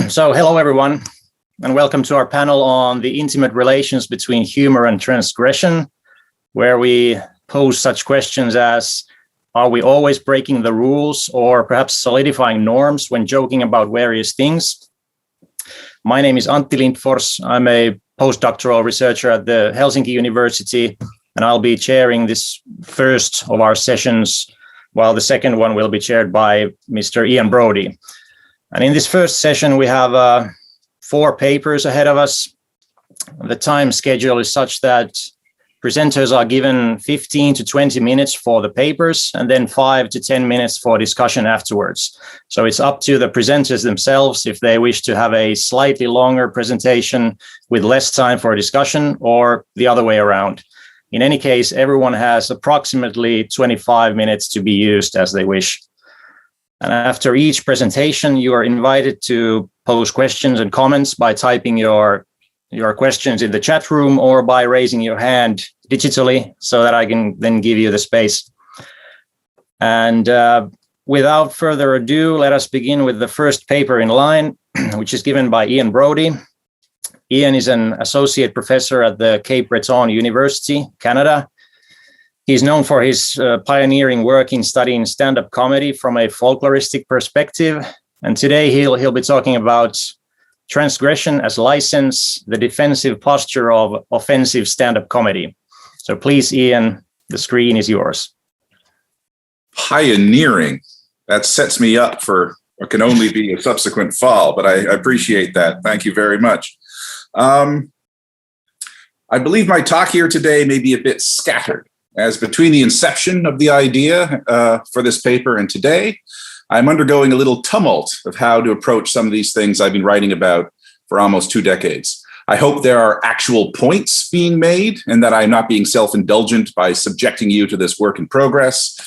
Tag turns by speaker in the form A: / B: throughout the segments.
A: So hello, everyone, and welcome to our panel on the intimate relations between humor and transgression, where we pose such questions as, are we always breaking the rules or perhaps solidifying norms when joking about various things? My name is Antti Lindfors. I'm a postdoctoral researcher at the Helsinki University, and I'll be chairing this first of our sessions, while the second one will be chaired by Mr. Ian Brody. And in this first session, we have 4 papers ahead of us. The time schedule is such that presenters are given 15 to 20 minutes for the papers and then 5 to 10 minutes for discussion afterwards. So it's up to the presenters themselves if they wish to have a slightly longer presentation with less time for discussion or the other way around. In any case, everyone has approximately 25 minutes to be used as they wish. And after each presentation, you are invited to pose questions and comments by typing your questions in the chat room or by raising your hand digitally so that I can then give you the space. And without further ado, let us begin with the first paper in line, which is given by Ian Brody. Ian is an associate professor at the Cape Breton University, Canada. He's known for his pioneering work in studying stand-up comedy from a folkloristic perspective. And today he'll be talking about transgression as license, the defensive posture of offensive stand-up comedy. So please, Ian, the screen is yours.
B: Pioneering. That sets me up for what can only be a subsequent fall, but I appreciate that. Thank you very much. I believe my talk here today may be a bit scattered, as between the inception of the idea for this paper and today, I'm undergoing a little tumult of how to approach some of these things I've been writing about for almost 2 decades. I hope there are actual points being made and that I'm not being self-indulgent by subjecting you to this work in progress,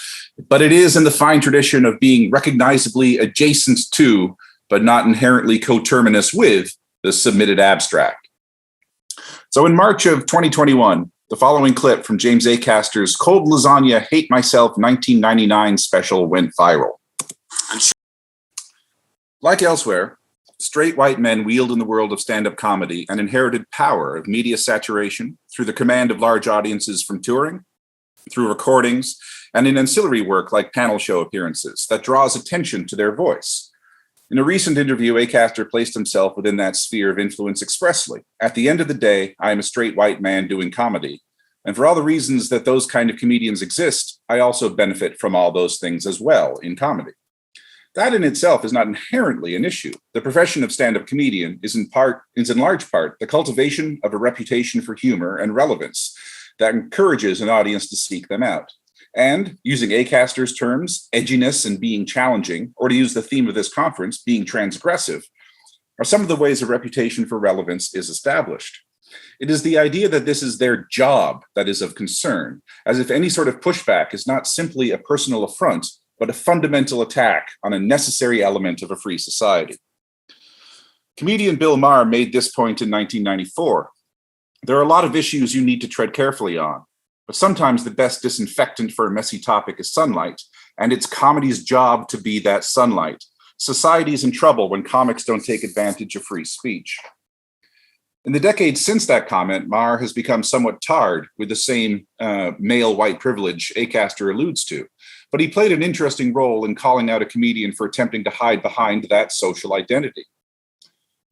B: but it is in the fine tradition of being recognizably adjacent to, but not inherently coterminous with, the submitted abstract. So in March of 2021, the following clip from James Acaster's Cold Lasagna Hate Myself 1999 special went viral. Like elsewhere, straight white men wield in the world of stand-up comedy an inherited power of media saturation through the command of large audiences from touring, through recordings, and in ancillary work like panel show appearances that draws attention to their voice. In a recent interview, Acaster placed himself within that sphere of influence expressly. At the end of the day, I am a straight white man doing comedy. And for all the reasons that those kind of comedians exist, I also benefit from all those things as well in comedy. That in itself is not inherently an issue. The profession of stand-up comedian is in large part the cultivation of a reputation for humor and relevance that encourages an audience to seek them out. And using Acaster's terms, edginess and being challenging, or to use the theme of this conference, being transgressive, are some of the ways a reputation for relevance is established. It is the idea that this is their job that is of concern, as if any sort of pushback is not simply a personal affront, but a fundamental attack on a necessary element of a free society. Comedian Bill Maher made this point in 1994. There are a lot of issues you need to tread carefully on, but sometimes the best disinfectant for a messy topic is sunlight, and it's comedy's job to be that sunlight. Society's in trouble when comics don't take advantage of free speech. In the decades since that comment, Maher has become somewhat tarred with the same male white privilege Acaster alludes to, but he played an interesting role in calling out a comedian for attempting to hide behind that social identity.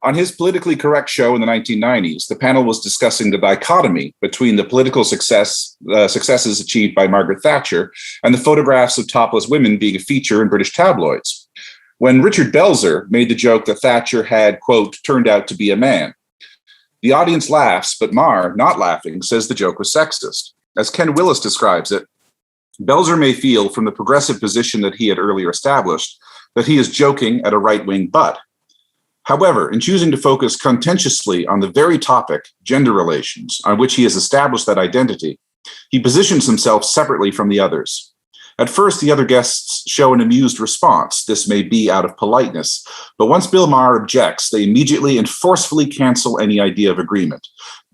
B: On his politically correct show in the 1990s, the panel was discussing the dichotomy between the political successes achieved by Margaret Thatcher and the photographs of topless women being a feature in British tabloids, when Richard Belzer made the joke that Thatcher had, quote, turned out to be a man. The audience laughs, but Maher, not laughing, says the joke was sexist. As Ken Willis describes it, Belzer may feel from the progressive position that he had earlier established that he is joking at a right-wing butt. However, in choosing to focus contentiously on the very topic, gender relations, on which he has established that identity, he positions himself separately from the others. At first, the other guests show an amused response. This may be out of politeness, but once Bill Maher objects, they immediately and forcefully cancel any idea of agreement.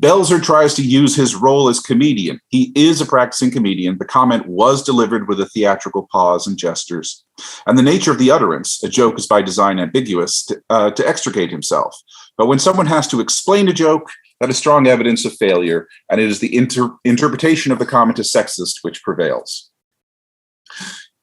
B: Belzer tries to use his role as comedian. He is a practicing comedian. The comment was delivered with a theatrical pause and gestures. And the nature of the utterance, a joke is by design ambiguous, to extricate himself. But when someone has to explain a joke, that is strong evidence of failure, and it is the interpretation of the comment as sexist which prevails.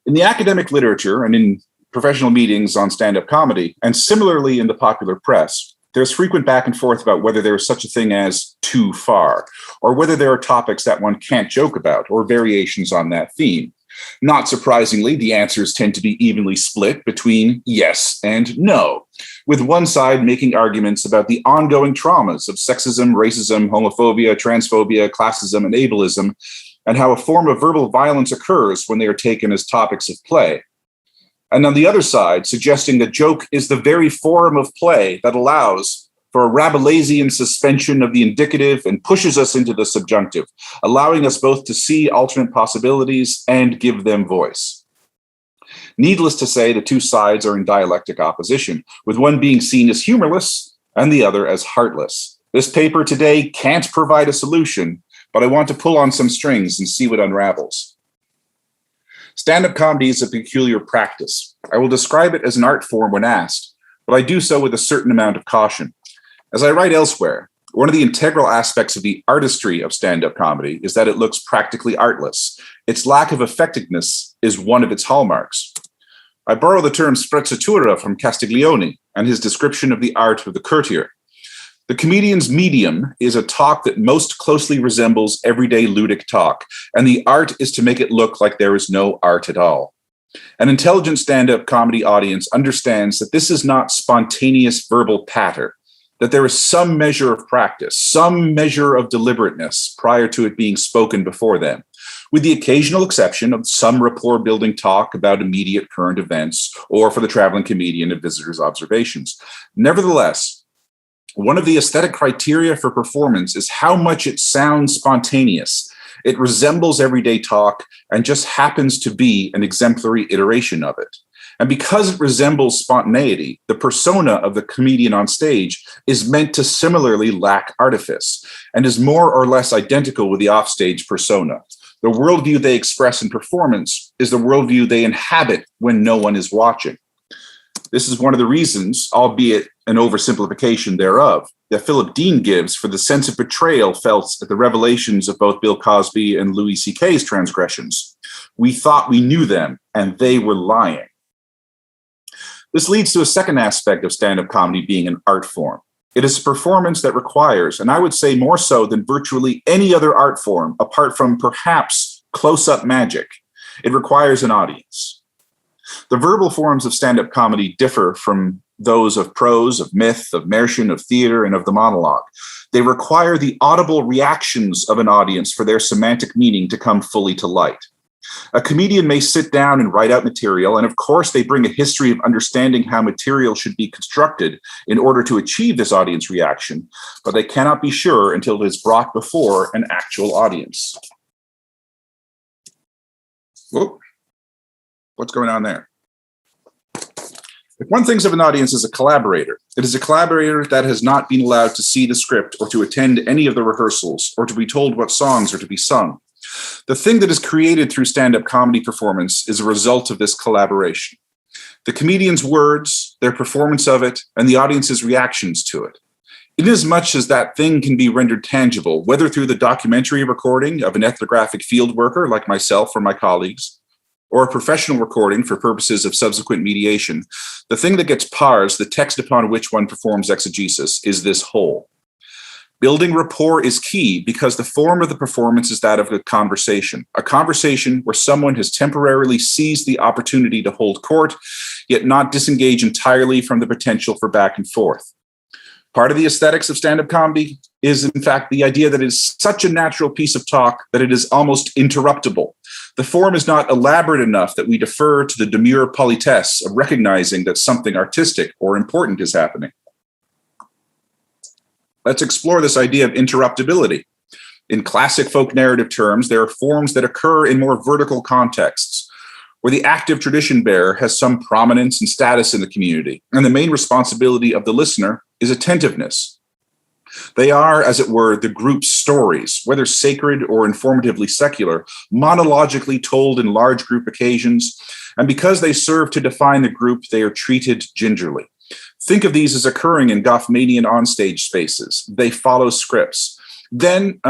B: In the academic literature and in professional meetings on stand-up comedy, and similarly in the popular press, there's frequent back and forth about whether there is such a thing as too far, or whether there are topics that one can't joke about, or variations on that theme. Not surprisingly, the answers tend to be evenly split between yes and no, with one side making arguments about the ongoing traumas of sexism, racism, homophobia, transphobia, classism, and ableism, and how a form of verbal violence occurs when they are taken as topics of play. And on the other side, suggesting that joke is the very form of play that allows for a Rabelaisian suspension of the indicative and pushes us into the subjunctive, allowing us both to see alternate possibilities and give them voice. Needless to say, the two sides are in dialectic opposition, with one being seen as humorless and the other as heartless. This paper today can't provide a solution, but I want to pull on some strings and see what unravels. Stand-up comedy is a peculiar practice. I will describe it as an art form when asked, but I do so with a certain amount of caution. As I write elsewhere, one of the integral aspects of the artistry of stand-up comedy is that it looks practically artless. Its lack of effectiveness is one of its hallmarks. I borrow the term sprezzatura from Castiglione and his description of the art of the courtier. The comedian's medium is a talk that most closely resembles everyday ludic talk, and the art is to make it look like there is no art at all. An intelligent stand-up comedy audience understands that this is not spontaneous verbal patter, that there is some measure of practice, some measure of deliberateness prior to it being spoken before them, with the occasional exception of some rapport-building talk about immediate current events, or for the traveling comedian, a visitor's observations. Nevertheless, one of the aesthetic criteria for performance is how much it sounds spontaneous. It resembles everyday talk and just happens to be an exemplary iteration of it. And because it resembles spontaneity, the persona of the comedian on stage is meant to similarly lack artifice and is more or less identical with the offstage persona. The worldview they express in performance is the worldview they inhabit when no one is watching. This is one of the reasons, albeit an oversimplification thereof, that Philip Dean gives for the sense of betrayal felt at the revelations of both Bill Cosby and Louis C.K.'s transgressions. We thought we knew them, and they were lying. This leads to a second aspect of stand-up comedy being an art form. It is a performance that requires, and I would say more so than virtually any other art form, apart from perhaps close-up magic, it requires an audience. The verbal forms of stand-up comedy differ from those of prose, of myth, of Märchen, of theater, and of the monologue. They require the audible reactions of an audience for their semantic meaning to come fully to light. A comedian may sit down and write out material, and of course they bring a history of understanding how material should be constructed in order to achieve this audience reaction, but they cannot be sure until it is brought before an actual audience. Whoa. What's going on there? If one thinks of an audience as a collaborator, it is a collaborator that has not been allowed to see the script or to attend any of the rehearsals or to be told what songs are to be sung. The thing that is created through stand-up comedy performance is a result of this collaboration. The comedian's words, their performance of it, and the audience's reactions to it. Inasmuch as that thing can be rendered tangible, whether through the documentary recording of an ethnographic field worker like myself or my colleagues, or a professional recording for purposes of subsequent mediation, the thing that gets parsed, the text upon which one performs exegesis, is this whole. Building rapport is key because the form of the performance is that of a conversation where someone has temporarily seized the opportunity to hold court, yet not disengage entirely from the potential for back and forth. Part of the aesthetics of stand-up comedy is, in fact, the idea that it is such a natural piece of talk that it is almost interruptible. The form is not elaborate enough that we defer to the demure politesse of recognizing that something artistic or important is happening. Let's explore this idea of interruptibility. In classic folk narrative terms, there are forms that occur in more vertical contexts. where the active tradition bearer has some prominence and status in the community, and the main responsibility of the listener is attentiveness. They are, as it were, the group's stories, whether sacred or informatively secular, monologically told in large group occasions, and because they serve to define the group, they are treated gingerly. Think of these as occurring in Goffmanian onstage spaces. They follow scripts. Then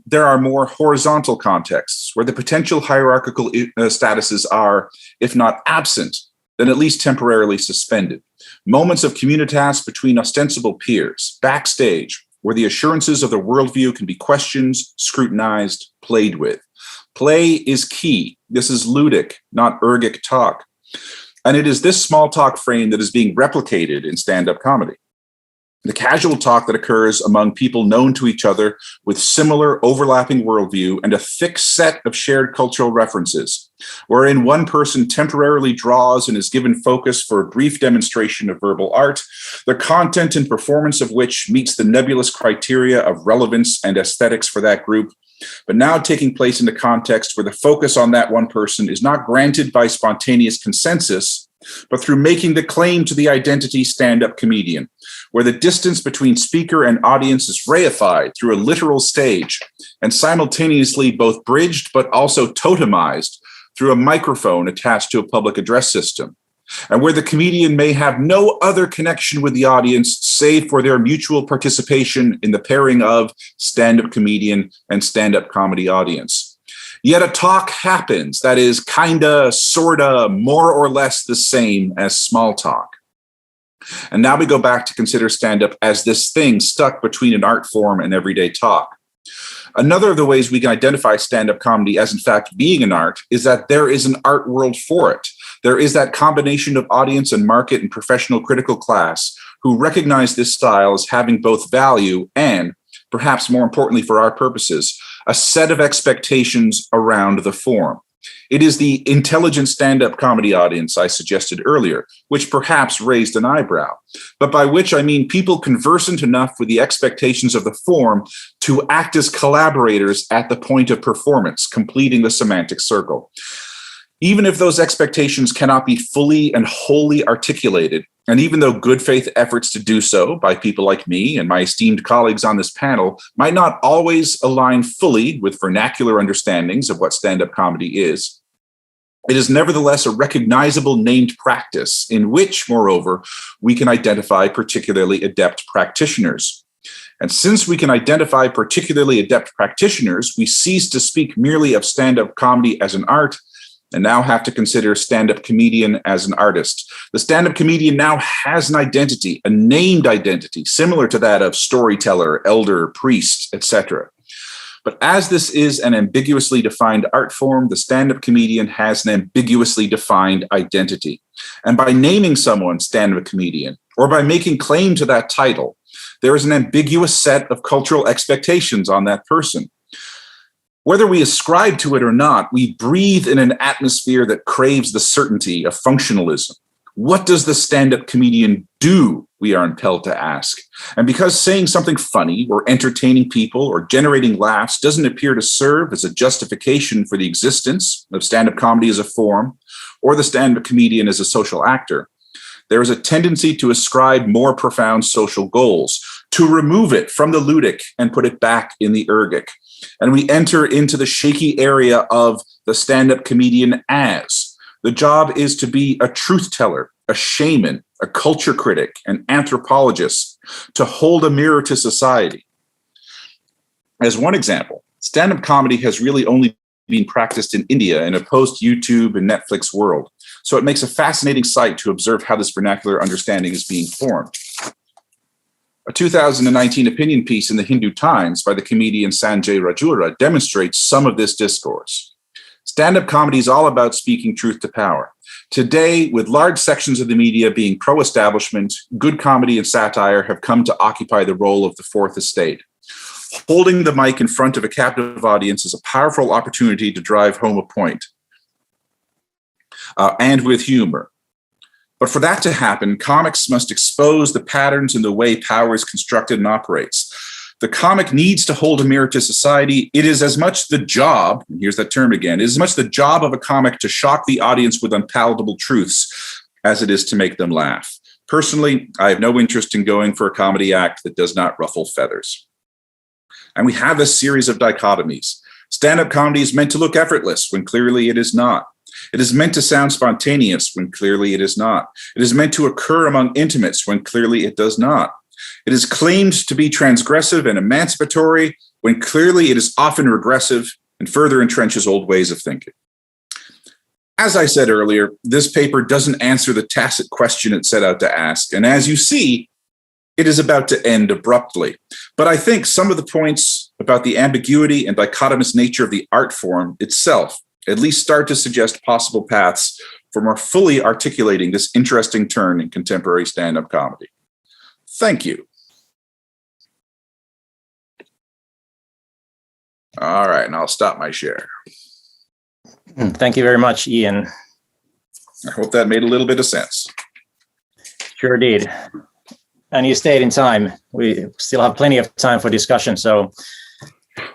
B: there are more horizontal contexts where the potential hierarchical statuses are, if not absent, then at least temporarily suspended. Moments of communitas between ostensible peers, backstage, where the assurances of the worldview can be questioned, scrutinized, played with. Play is key. This is ludic, not ergic talk. And it is this small talk frame that is being replicated in stand-up comedy. The casual talk that occurs among people known to each other with similar overlapping worldview and a thick set of shared cultural references, wherein one person temporarily draws and is given focus for a brief demonstration of verbal art, the content and performance of which meets the nebulous criteria of relevance and aesthetics for that group, but now taking place in a context where the focus on that one person is not granted by spontaneous consensus, but through making the claim to the identity stand-up comedian, where the distance between speaker and audience is reified through a literal stage and simultaneously both bridged but also totemized through a microphone attached to a public address system, and where the comedian may have no other connection with the audience save for their mutual participation in the pairing of stand-up comedian and stand-up comedy audience. Yet a talk happens that is kinda, sorta, more or less the same as small talk. And now we go back to consider stand-up as this thing stuck between an art form and everyday talk. Another of the ways we can identify stand-up comedy as in fact being an art is that there is an art world for it. There is that combination of audience and market and professional critical class who recognize this style as having both value and, perhaps more importantly for our purposes, a set of expectations around the form. It is the intelligent stand-up comedy audience I suggested earlier, which perhaps raised an eyebrow, but by which I mean people conversant enough with the expectations of the form to act as collaborators at the point of performance, completing the semantic circle. Even if those expectations cannot be fully and wholly articulated, and even though good faith efforts to do so by people like me and my esteemed colleagues on this panel might not always align fully with vernacular understandings of what stand-up comedy is, it is nevertheless a recognizable named practice in which, moreover, we can identify particularly adept practitioners. And since we can identify particularly adept practitioners, we cease to speak merely of stand-up comedy as an art and now have to consider stand-up comedian as an artist. The stand-up comedian now has an identity, a named identity, similar to that of storyteller, elder, priest, etc. But as this is an ambiguously defined art form, the stand-up comedian has an ambiguously defined identity. And by naming someone stand-up comedian, or by making claim to that title, there is an ambiguous set of cultural expectations on that person. Whether we ascribe to it or not, we breathe in an atmosphere that craves the certainty of functionalism. What does the stand-up comedian do, we are impelled to ask? And because saying something funny or entertaining people or generating laughs doesn't appear to serve as a justification for the existence of stand-up comedy as a form or the stand-up comedian as a social actor, there is a tendency to ascribe more profound social goals, to remove it from the ludic and put it back in the ergic. And we enter into the shaky area of the stand-up comedian as. The job is to be a truth teller, a shaman, a culture critic, an anthropologist, to hold a mirror to society. As one example, stand-up comedy has really only been practiced in India in a post-YouTube and Netflix world. So it makes a fascinating sight to observe how this vernacular understanding is being formed. A 2019 opinion piece in the Hindu Times by the comedian Sanjay Rajura demonstrates some of this discourse. Stand-up comedy is all about speaking truth to power. Today, with large sections of the media being pro-establishment, good comedy and satire have come to occupy the role of the fourth estate. Holding the mic in front of a captive audience is a powerful opportunity to drive home a point, and with humor. But for that to happen, comics must expose the patterns in the way power is constructed and operates. The comic needs to hold a mirror to society. It is as much the job, and here's that term again, it is as much the job of a comic to shock the audience with unpalatable truths as it is to make them laugh. Personally, I have no interest in going for a comedy act that does not ruffle feathers. And we have a series of dichotomies. Stand-up comedy is meant to look effortless when clearly it is not. It is meant to sound spontaneous when clearly it is not. It is meant to occur among intimates when clearly it does not. It is claimed to be transgressive and emancipatory when clearly it is often regressive and further entrenches old ways of thinking. As I said earlier, this paper doesn't answer the tacit question it set out to ask. And as you see, it is about to end abruptly. But I think some of the points about the ambiguity and dichotomous nature of the art form itself at least start to suggest possible paths for more fully articulating this interesting turn in contemporary stand-up comedy. Thank you. All right, and I'll stop my share.
A: Thank you very much, Ian.
B: I hope that made a little bit of sense.
A: Sure did. And you stayed in time. We still have plenty of time for discussion. So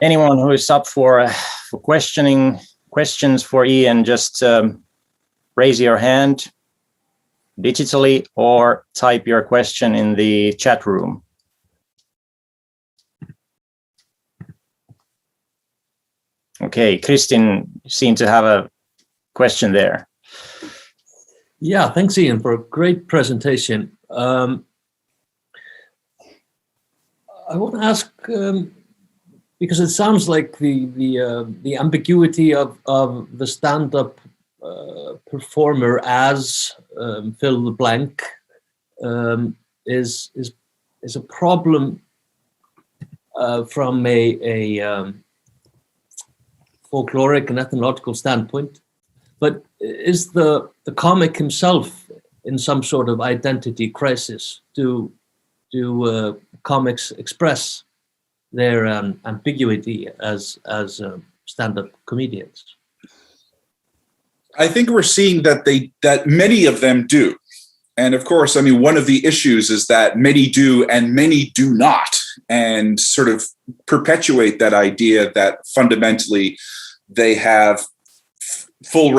A: anyone who is up for questions for Ian, just raise your hand digitally or type your question in the chat room. Okay, Kristin seemed to have a question there.
C: Yeah, thanks, Ian, for a great presentation. I want to ask, because it sounds like the ambiguity of the stand-up performer as fill the blank is a problem from a folkloric and ethnological standpoint, but is the comic himself in some sort of identity crisis? Do comics express their ambiguity as stand-up comedians?
B: I think we're seeing that many of them do. And of course, I mean, one of the issues is that many do and many do not, and sort of perpetuate that idea that fundamentally they have free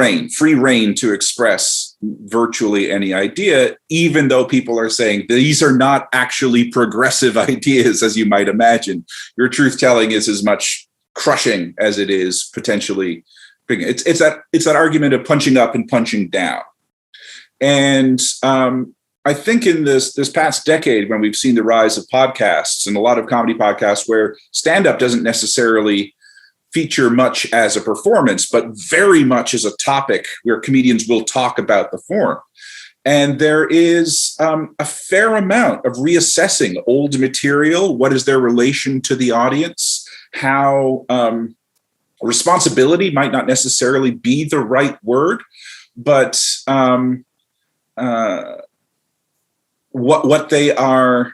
B: reign to express virtually any idea, even though people are saying these are not actually progressive ideas, as you might imagine. Your truth-telling is as much crushing as it is potentially. It's that argument of punching up and punching down. And I think in this past decade, when we've seen the rise of podcasts and a lot of comedy podcasts where stand-up doesn't necessarily feature much as a performance, but very much as a topic where comedians will talk about the form. And there is a fair amount of reassessing old material. What is their relation to the audience? How responsibility might not necessarily be the right word, but what they are,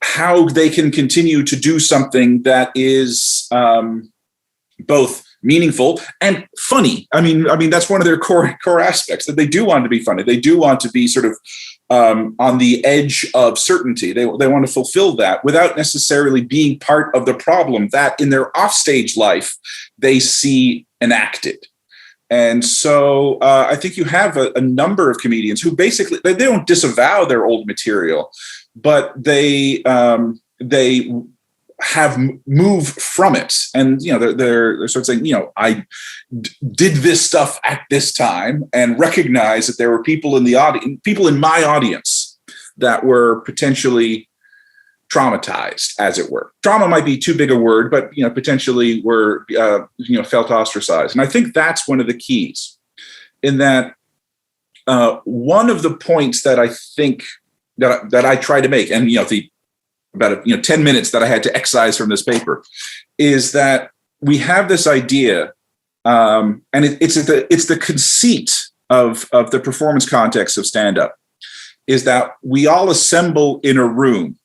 B: how they can continue to do something that is both meaningful and funny. I mean that's one of their core aspects, that they do want to be funny. They do want to be sort of on the edge of certainty. They want to fulfill that without necessarily being part of the problem that in their offstage life they see enacted. And so I think you have a number of comedians who basically, they don't disavow their old material, but they have moved from it. And, they're sort of saying, I did this stuff at this time and recognize that there were people in the audience, people in my audience that were potentially traumatized, as it were. Trauma might be too big a word, but potentially were felt ostracized. And I think that's one of the keys, in that one of the points that I think that I try to make, and about 10 minutes that I had to excise from this paper, is that we have this idea, and it's the conceit of the performance context of stand-up, is that we all assemble in a room.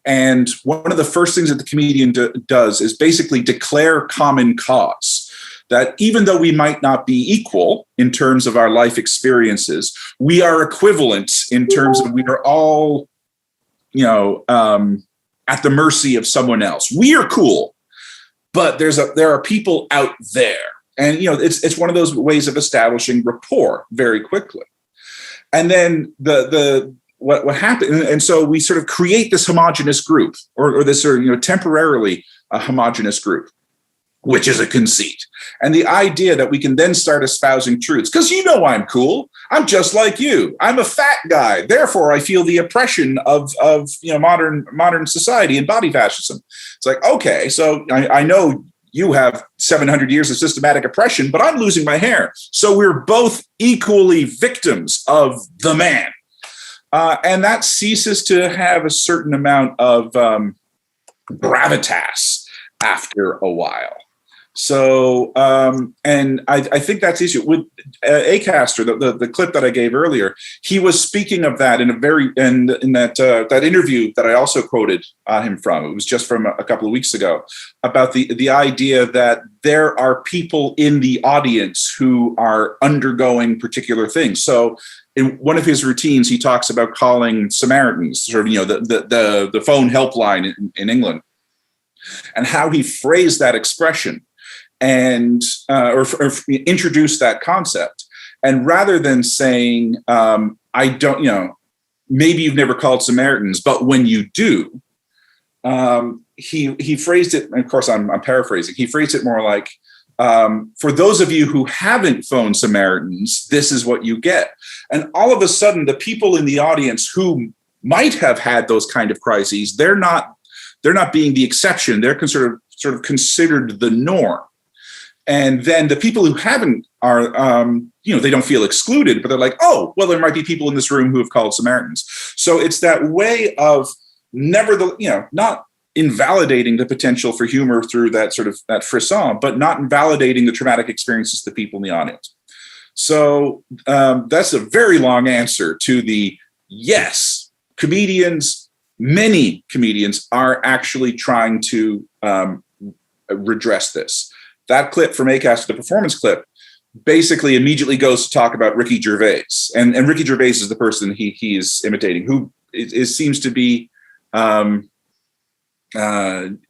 B: And one of the first things that the comedian does is basically declare common cause. that even though we might not be equal in terms of our life experiences, we are equivalent in terms of we are all, at the mercy of someone else. We are cool, but there are people out there. And, it's one of those ways of establishing rapport very quickly. And then what happened, and so we sort of create this homogenous group, or this sort of, temporarily a homogenous group, which is a conceit. And the idea that we can then start espousing truths, because I'm cool. I'm just like you. I'm a fat guy. Therefore, I feel the oppression of modern society and body fascism. It's like, okay, so I know you have 700 years of systematic oppression, but I'm losing my hair. So we're both equally victims of the man. And that ceases to have a certain amount of gravitas after a while. So, and I think that's easier with Acaster, the clip that I gave earlier. He was speaking of that in that interview that I also quoted him from. It was just from a couple of weeks ago, about the idea that there are people in the audience who are undergoing particular things. So, in one of his routines, he talks about calling Samaritans, sort of, the phone helpline in England, and how he phrased that expression and or introduced that concept. And rather than saying, I don't, maybe you've never called Samaritans, but when you do, he phrased it, and of course I'm paraphrasing, he phrased it more like, for those of you who haven't phoned Samaritans, this is what you get. And all of a sudden, the people in the audience who might have had those kind of crises, they're not being the exception. They're sort of considered the norm. And then the people who haven't are, they don't feel excluded, but they're like, oh, well, there might be people in this room who have called Samaritans. So it's that way of not invalidating the potential for humor through that sort of that frisson, but not invalidating the traumatic experiences of the people in the audience. So that's a very long answer to the yes, many comedians are actually trying to redress this. That clip from Acast, the performance clip, basically immediately goes to talk about Ricky Gervais. And Ricky Gervais is the person he is imitating, who seems to be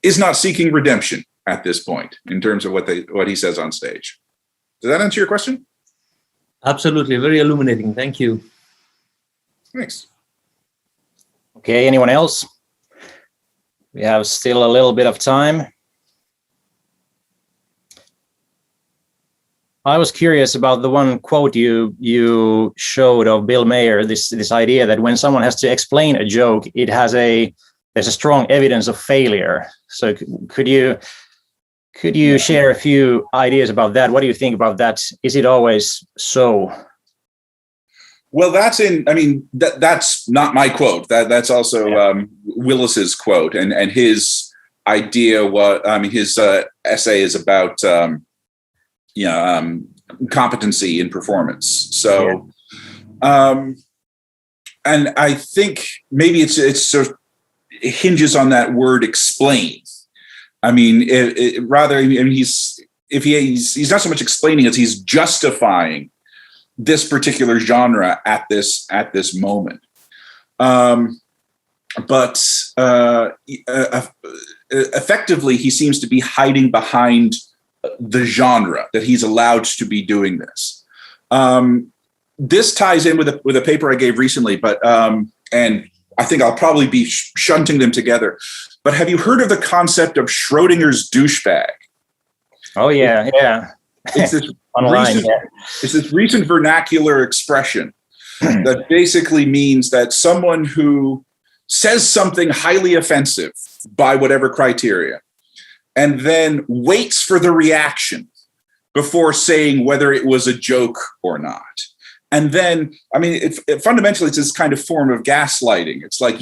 B: is not seeking redemption at this point in terms of what he says on stage. Does that answer your question?
C: Absolutely. Very illuminating. Thank you.
B: Thanks.
A: Okay, anyone else? We have still a little bit of time. I was curious about the one quote you showed of Bill Maher, this idea that when someone has to explain a joke, there's a strong evidence of failure. So could you share a few ideas about that? What do you think about that? Is it always so?
B: Well, that's not my quote. That's also Willis's quote, and his idea his essay is about competency in performance. So, and I think maybe it's sort of, it hinges on that word explain. He's not so much explaining as he's justifying this particular genre at this moment. But effectively, he seems to be hiding behind the genre that he's allowed to be doing this. This ties in with a paper I gave recently, but and I think I'll probably be shunting them together. But have you heard of the concept of Schrodinger's douchebag?
A: Oh yeah.
B: It's this
A: online.
B: It's this recent vernacular expression that basically means that someone who says something highly offensive by whatever criteria, and then waits for the reaction before saying whether it was a joke or not. And then, fundamentally, it's this kind of form of gaslighting. It's like,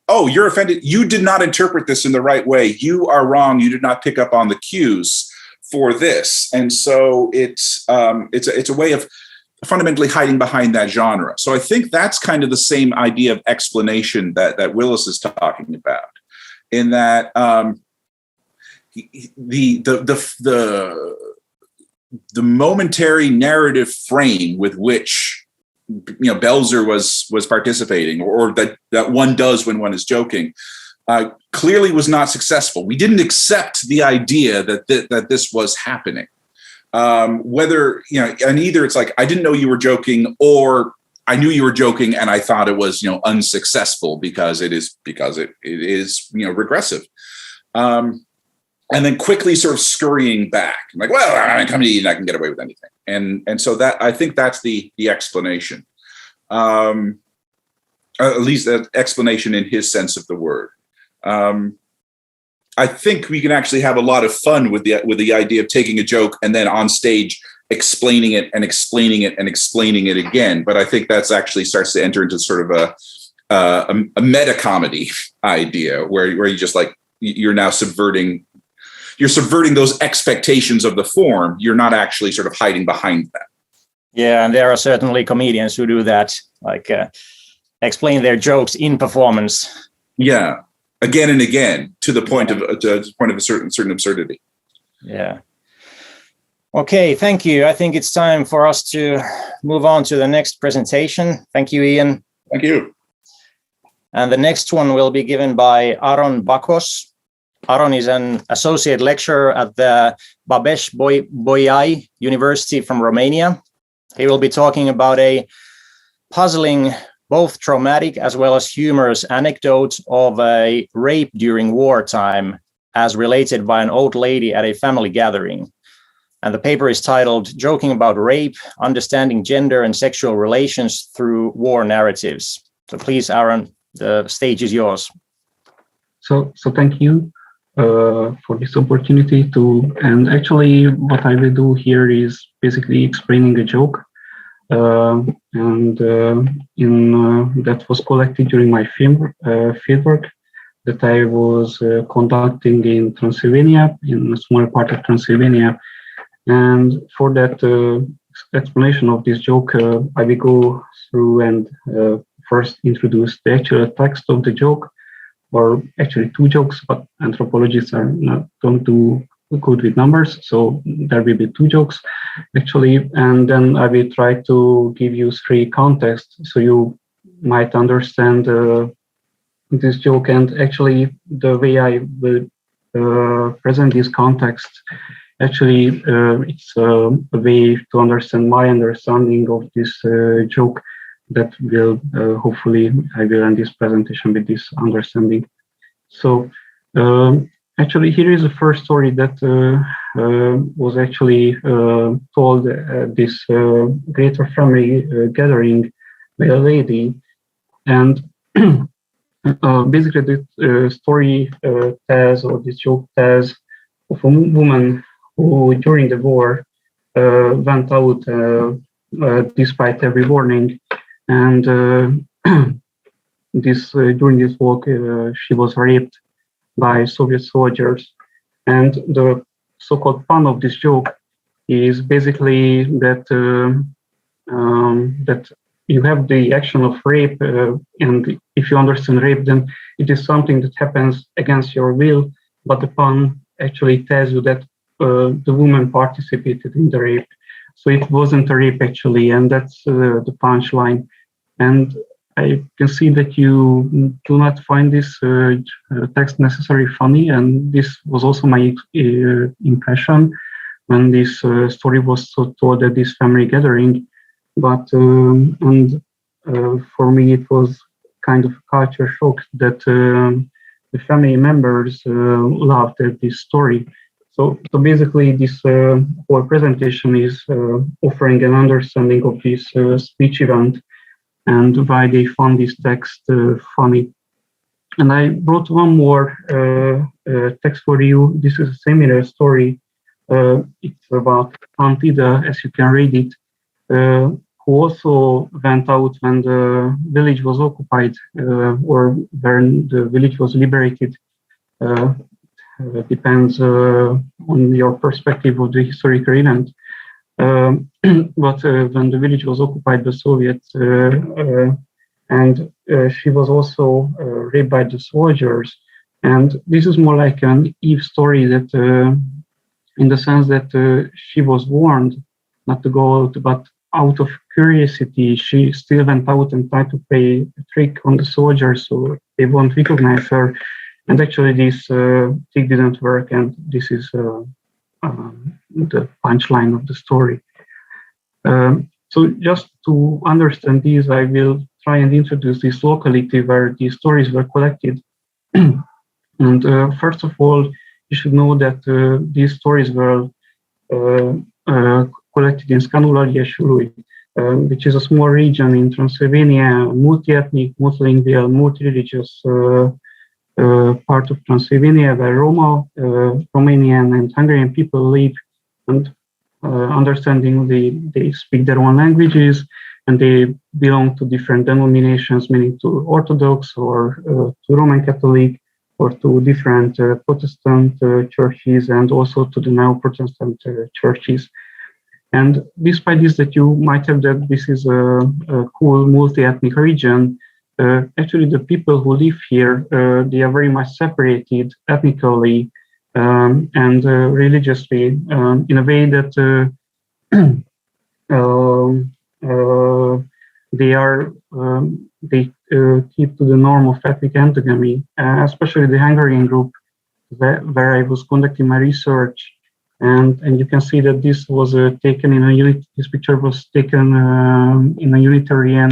B: oh, you're offended. You did not interpret this in the right way. You are wrong. You did not pick up on the cues for this. And so it's a way of fundamentally hiding behind that genre. So I think that's kind of the same idea of explanation that Willis is talking about, in that the the momentary narrative frame with which Belzer was participating, or that one does when one is joking, clearly was not successful. We didn't accept the idea that this was happening. Whether, and either it's like, I didn't know you were joking, or I knew you were joking and I thought it was, unsuccessful because it is regressive. And then quickly sort of scurrying back, like, well, I'm coming to eat and I can get away with anything. And so that, I think that's the explanation. At least that explanation in his sense of the word. I think we can actually have a lot of fun with the idea of taking a joke and then on stage explaining it and explaining it and explaining it again. But I think that's actually starts to enter into sort of a meta comedy idea where you just like, you're now subverting those expectations of the form. You're not actually sort of hiding behind that.
A: Yeah, and there are certainly comedians who do that, like explain their jokes in performance.
B: Yeah, again and again, to the point of a certain absurdity.
A: Yeah. Okay, thank you. I think it's time for us to move on to the next presentation. Thank you, Ian.
B: Thank you.
A: And the next one will be given by Aron Bakos. Aron is an associate lecturer at the Babeș-Bolyai University from Romania. He will be talking about a puzzling, both traumatic as well as humorous anecdote of a rape during wartime, as related by an old lady at a family gathering. And the paper is titled "Joking About Rape, Understanding Gender and Sexual Relations Through War Narratives." So please, Aron, the stage is yours.
D: So thank you for this opportunity and actually what I will do here is basically explaining a joke. That was collected during my fieldwork that I was conducting in Transylvania, in a small part of Transylvania. And for that explanation of this joke, I will go through and first introduce the actual text of the joke, or actually two jokes, but anthropologists don't do good with numbers, so there will be two jokes actually, and then I will try to give you three contexts so you might understand this joke. And actually the way I will present this context, actually it's a way to understand my understanding of this joke that will hopefully I will end this presentation with this understanding. So actually, here is the first story that was actually told at this greater family gathering by a lady. And basically the story tells, or this joke tells, of a woman who during the war went out despite every warning. And during this walk, she was raped by Soviet soldiers. And the so-called fun of this joke is basically that that you have the action of rape, and if you understand rape, then it is something that happens against your will, but the pun actually tells you that the woman participated in the rape. So it wasn't a rape actually, and that's the punchline. And I can see that you do not find this text necessarily funny, and this was also my impression when this story was told at this family gathering. But for me, it was kind of culture shock that the family members laughed at this story. So basically, this whole presentation is offering an understanding of this speech event and why they found this text funny. And I brought one more text for you. This is a similar story. It's about Untitled, as you can read it, who also went out when the village was occupied or when the village was liberated. Depends on your perspective of the historical event. But when the village was occupied by Soviets, and she was also raped by the soldiers. And this is more like an Eve story that in the sense that she was warned not to go out, but out of curiosity, she still went out and tried to play a trick on the soldiers so they won't recognize her. And actually, this trick didn't work, and this is the punchline of the story. So just to understand these, I will try and introduce this locality where these stories were collected. And first of all, you should know that these stories were collected in Skanularia, which is a small region in Transylvania, multi-ethnic, multilingual, multi-religious part of Transylvania where Roma, Romanian, and Hungarian people live, and understanding they speak their own languages, and they belong to different denominations, meaning to Orthodox or to Roman Catholic, or to different Protestant churches, and also to the Neo-Protestant churches. And despite this, that you might have that this is a cool multi-ethnic region, actually the people who live here, they are very much separated ethnically and religiously in a way that they keep to the norm of ethnic endogamy, especially the Hungarian group where I was conducting my research. And you can see that this was taken in this picture was taken in a Unitarian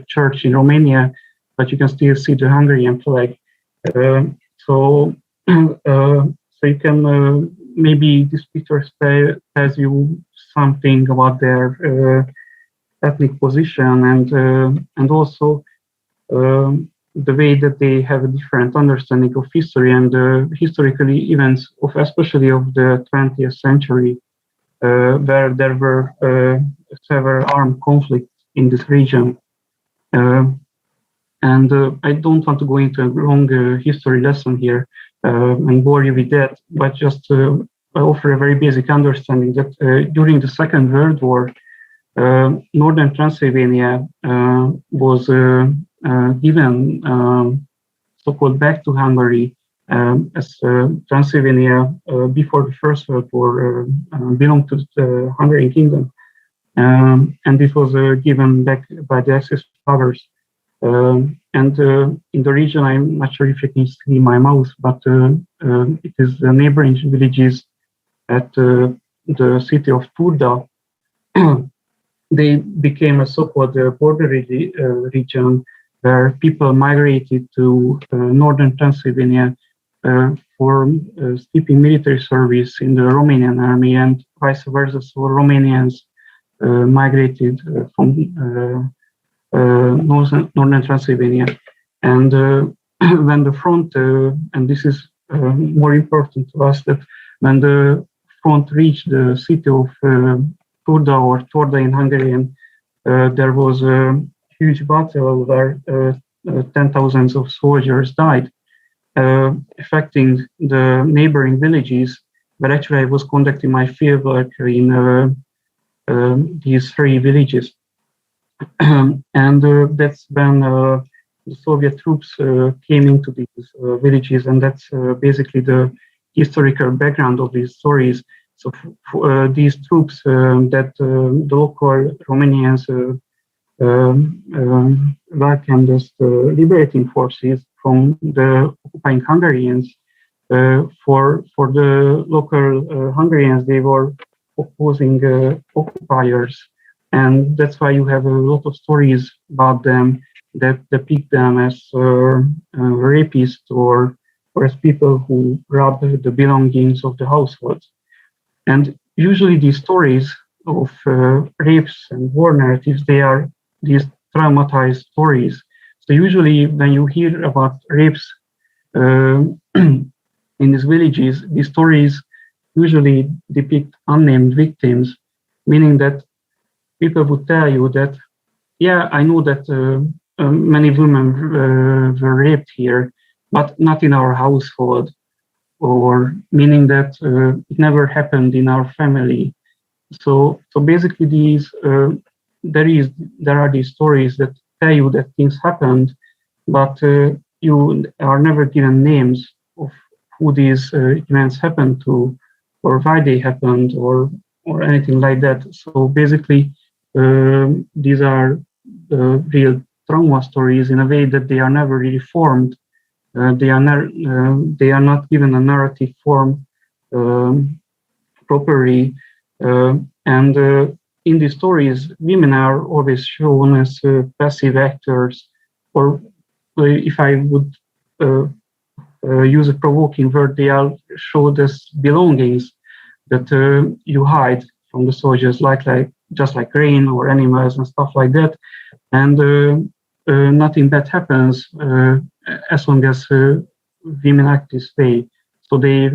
D: church in Romania, but you can still see the Hungarian flag. So you can maybe this picture tells you something about their ethnic position and also the way that they have a different understanding of history and historical events of especially of the 20th century, where there were several armed conflicts in this region. And I don't want to go into a long history lesson here and bore you with that, but just offer a very basic understanding that during the Second World War, Northern Transylvania was given so-called back to Hungary, as Transylvania before the First World War belonged to the Hungarian Kingdom, and this was given back by the Axis powers. And in the region, I'm not sure if you can see my mouse, but it is the neighboring villages at the city of Turda. They became a so-called border region where people migrated to northern Transylvania for skipping military service in the Romanian army, and vice versa. So Romanians migrated from northern Transylvania. And when the front, and this is more important to us, that when the front reached the city of Turda or Torda in Hungarian, there was a huge battle where 10,000s of soldiers died, affecting the neighboring villages. But actually, I was conducting my fieldwork in these three villages. And that's when the Soviet troops came into these villages, and that's basically the historical background of these stories. So these troops that the local Romanians welcomed as the liberating forces from the occupying Hungarians, for the local Hungarians, they were opposing occupiers. And that's why you have a lot of stories about them that depict them as rapists or as people who robbed the belongings of the households. And usually these stories of rapes and war narratives, they are these traumatized stories. So usually when you hear about rapes in these villages, these stories usually depict unnamed victims, meaning that people would tell you that, yeah, I know that many women were raped here, but not in our household, or meaning that it never happened in our family. So basically, these there are these stories that tell you that things happened, but you are never given names of who these events happened to, why they happened or anything like that. So basically, these are real trauma stories in a way that they are never really formed. They are not given a narrative form properly, and in these stories, women are always shown as passive actors, or if I would use a provoking word, they are showed as belongings that you hide from the soldiers, just like grain or animals and stuff like that, and nothing bad happens as long as women act this way. So they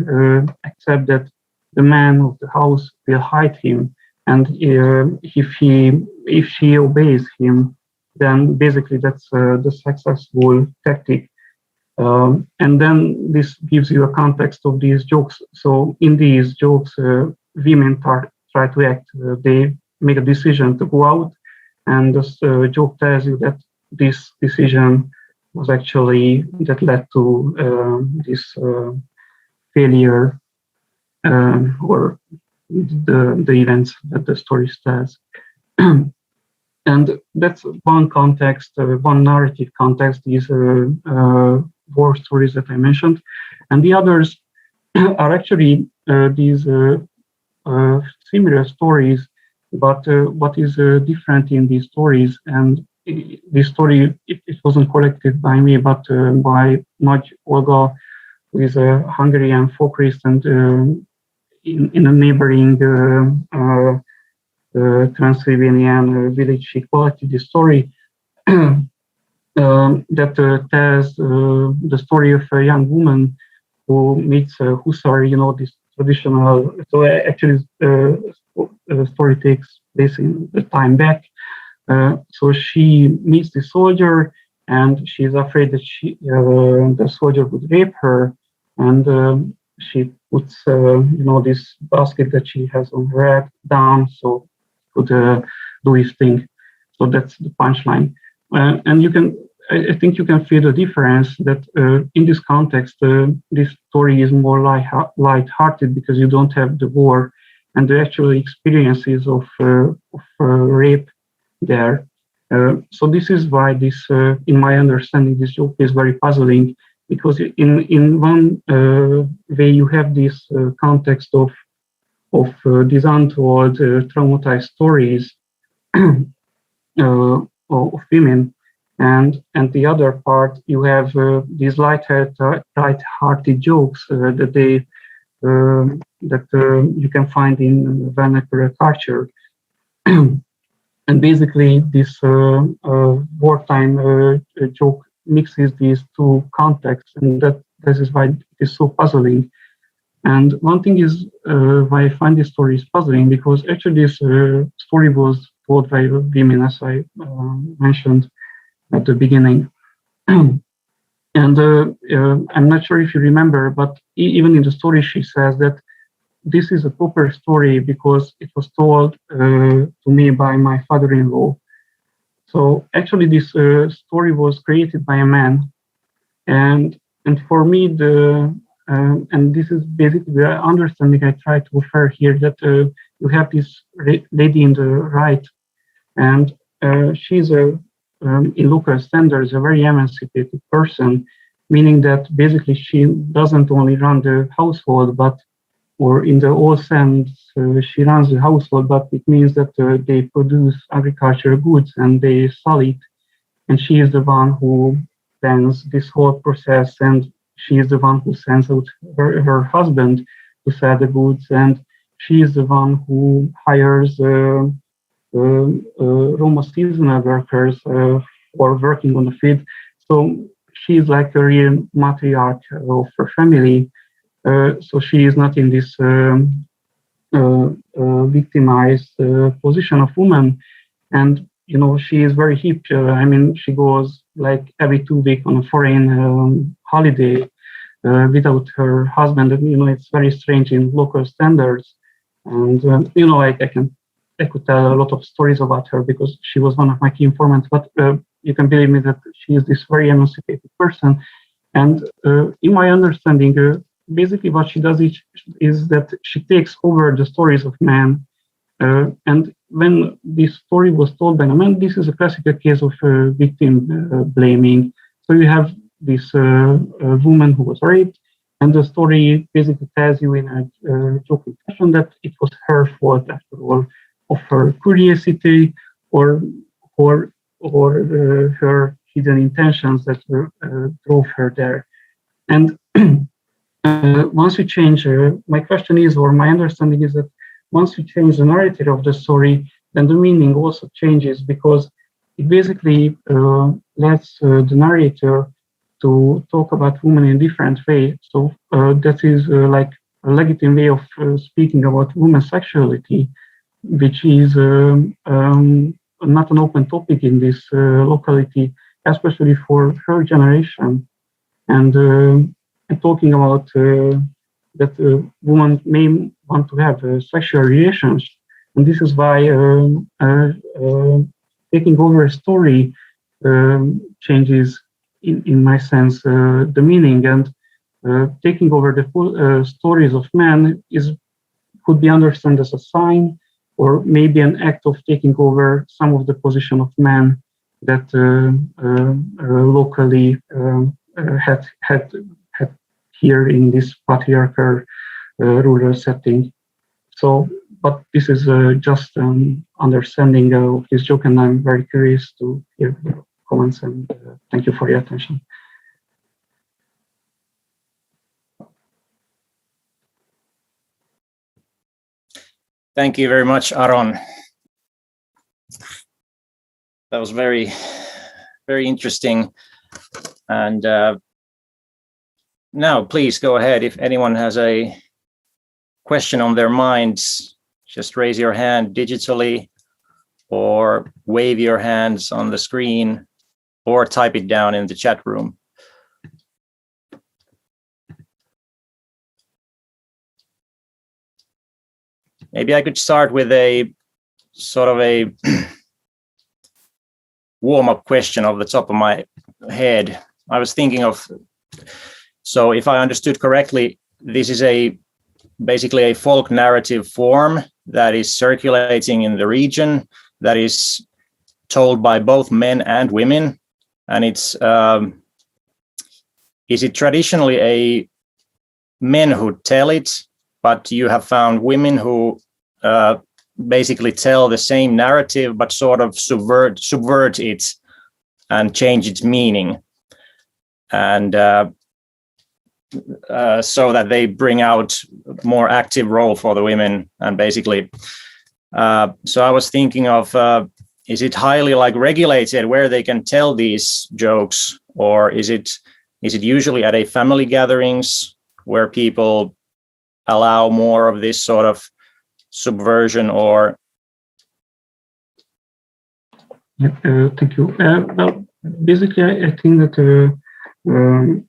D: accept that the man of the house will hide him, and if she obeys him, then basically that's the successful tactic. And then this gives you a context of these jokes. So in these jokes, women try to act. They make a decision to go out, and this joke tells you that this decision was actually that led to this failure or the events that the story tells. And that's one context, one narrative context, these war stories that I mentioned. And the others are actually these similar stories, but what is different in these stories, and this story, it wasn't collected by me, but by Nagy Olga, who is a Hungarian folklorist, and in a neighboring Transylvanian village, she collected this story that tells the story of a young woman who meets a hussar, this traditional. So actually, the story takes place in the time back. So she meets the soldier, and she is afraid that the soldier would rape her, and she puts this basket that she has on her head down so could do his thing. So that's the punchline, and I think you can feel the difference that in this context, this story is more light-hearted because you don't have the war and the actual experiences of rape there. So this is why this, in my understanding, this joke is very puzzling, because in one way you have this context of these untold traumatized stories of women, and the other part you have these light-hearted jokes that you can find in vernacular culture. And basically, this wartime joke mixes these two contexts, and this is why it is so puzzling. And one thing is why I find this story is puzzling, because actually this story was told by women, as I mentioned at the beginning. And I'm not sure if you remember, but even in the story, she says that this is a proper story because it was told to me by my father-in-law. So actually, this story was created by a man, and for me, and this is basically the understanding I try to offer here, that you have this lady in the right, and she's in local standards, a very emancipated person, meaning that basically she doesn't only run the household, or in the old sense, she runs the household, but it means that they produce agricultural goods and they sell it. And she is the one who plans this whole process, and she is the one who sends out her husband to sell the goods, and she is the one who hires Roma seasonal workers for working on the field. So she is like a real matriarch of her family. So she is not in this victimized position of woman, and she is very hip. She goes like every 2 weeks on a foreign holiday without her husband. And, it's very strange in local standards. And I could tell a lot of stories about her because she was one of my key informants. But you can believe me that she is this very emancipated person. And in my understanding, basically what she does is that she takes over the stories of men. And when this story was told by a man, this is a classical case of victim blaming. So you have this woman who was raped, and the story basically tells you in a joking fashion that it was her fault after all, of her curiosity or her hidden intentions that drove her there. And once we change, my question is, or my understanding is that once we change the narrative of the story, then the meaning also changes, because it basically lets the narrator to talk about women in a different way. So that is like a legitimate way of speaking about women's sexuality, which is not an open topic in this locality, especially for her generation. And talking about that women may want to have sexual relations. And this is why taking over a story changes, in my sense, the meaning. And taking over the full stories of men could be understood as a sign, or maybe an act of taking over some of the position of men that locally had here in this patriarchal rural setting. So, but this is just an understanding of this joke, and I'm very curious to hear your comments, and thank you for your attention.
A: Thank you very much, Aron. That was very, very interesting. And now, please go ahead. If anyone has a question on their minds, just raise your hand digitally, or wave your hands on the screen, or type it down in the chat room. Maybe I could start with a sort of a warm-up question off the top of my head. I was thinking of, so if I understood correctly, this is basically a folk narrative form that is circulating in the region, that is told by both men and women. And it's, is it traditionally a men who tell it, but you have found women who basically tell the same narrative, but sort of subvert it and change its meaning, and so that they bring out more active role for the women. And basically, so I was thinking of, is it highly like regulated where they can tell these jokes, or is it usually at a family gatherings where people allow more of this sort of subversion? Or
D: thank you. Well, basically, I think that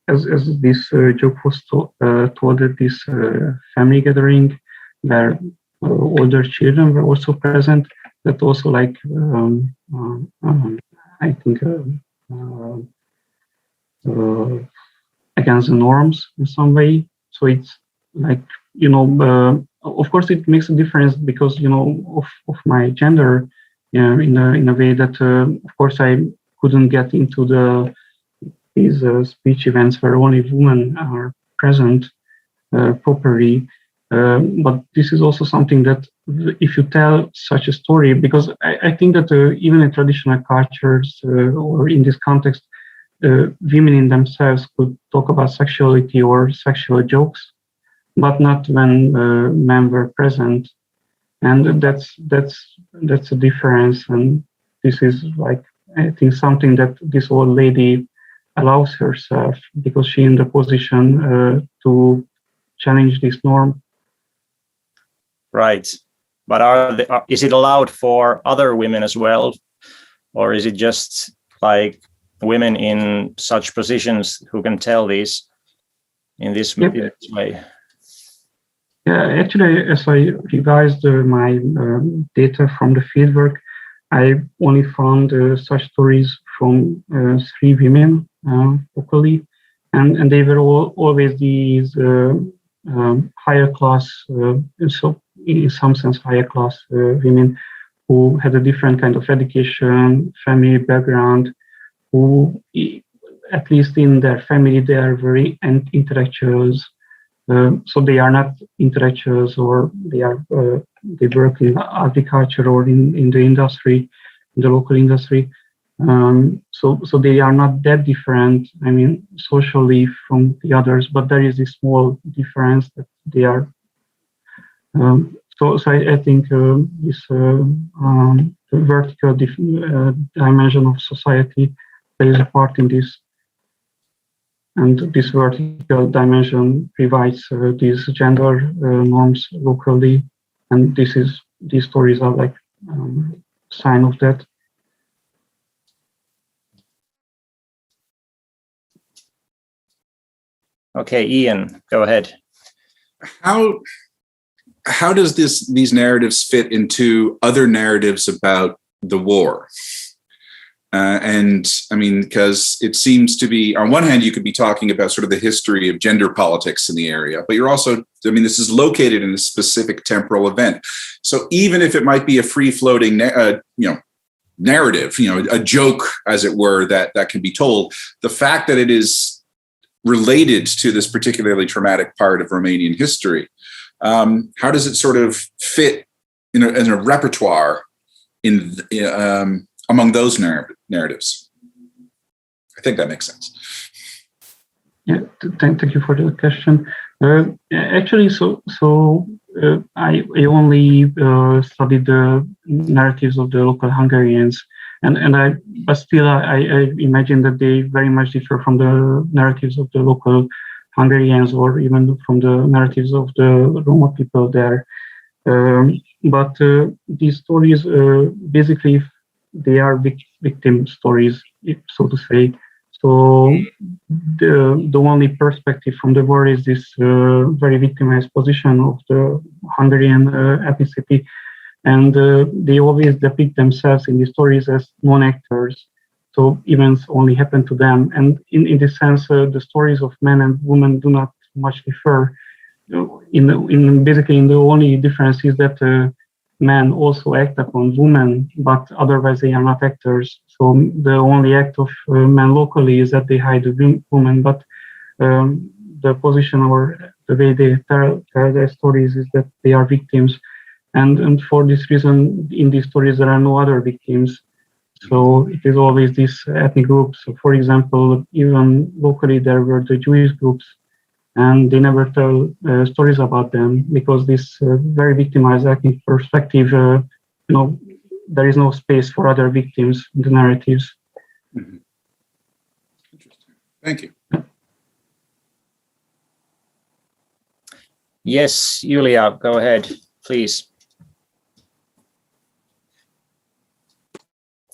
D: as this joke was told at this family gathering, where older children were also present, that also like I think against the norms in some way. So it's like, you know, of course it makes a difference because, you know, of my gender, in a way that of course I couldn't get into these speech events where only women are present properly. But this is also something that if you tell such a story, because I think that even in traditional cultures or in this context, women in themselves could talk about sexuality or sexual jokes, but not when men were present. And that's a difference. And this is like, I think, something that this old lady allows herself because she's in the position to challenge this norm.
A: right, but is it allowed for other women as well, or is it just like women in such positions who can tell these in this way?
D: Yeah, actually, as I revised my data from the fieldwork, I only found such stories from 3 women locally, and they were always these higher class, so in some sense higher class women who had a different kind of education, family background, who, at least in their family, they are very intellectuals. So they are not intellectuals, or they work in agriculture or in the industry, in the local industry. So they are not that different, I mean, socially from the others, but there is this small difference that they are. So I think this vertical dimension of society plays a part in this. And this vertical dimension provides these gender norms locally, and these stories are like sign of that.
A: Okay, Ian, go ahead.
B: How does these narratives fit into other narratives about the war? And I mean, because it seems to be, on one hand, you could be talking about sort of the history of gender politics in the area, but you're also, I mean, this is located in a specific temporal event. So even if it might be a free-floating, narrative, a joke, as it were, that can be told, the fact that it is related to this particularly traumatic part of Romanian history, how does it sort of fit in a repertoire among those narratives? I think that makes sense.
D: Yeah, thank you for the question. Actually, I only studied the narratives of the local Hungarians, but still I imagine that they very much differ from the narratives of the local Hungarians, or even from the narratives of the Roma people there. But these stories, basically, they are victim stories, so to say. So the only perspective from the war is this very victimized position of the Hungarian ethnicity, and they always depict themselves in the stories as non-actors. So events only happen to them, and in this sense, the stories of men and women do not much differ. Basically, the only difference is that men also act upon women, but otherwise they are not actors. So the only act of men locally is that they hide the woman, but the position or the way they tell their stories is that they are victims. And for this reason, in these stories, there are no other victims. So it is always these ethnic groups. So for example, even locally, there were the Jewish groups, and they never tell stories about them because this very victimized ethnic perspective, there is no space for other victims in the narratives.
B: Mm-hmm. Interesting. Thank you.
A: Yes, Julia, go ahead, please.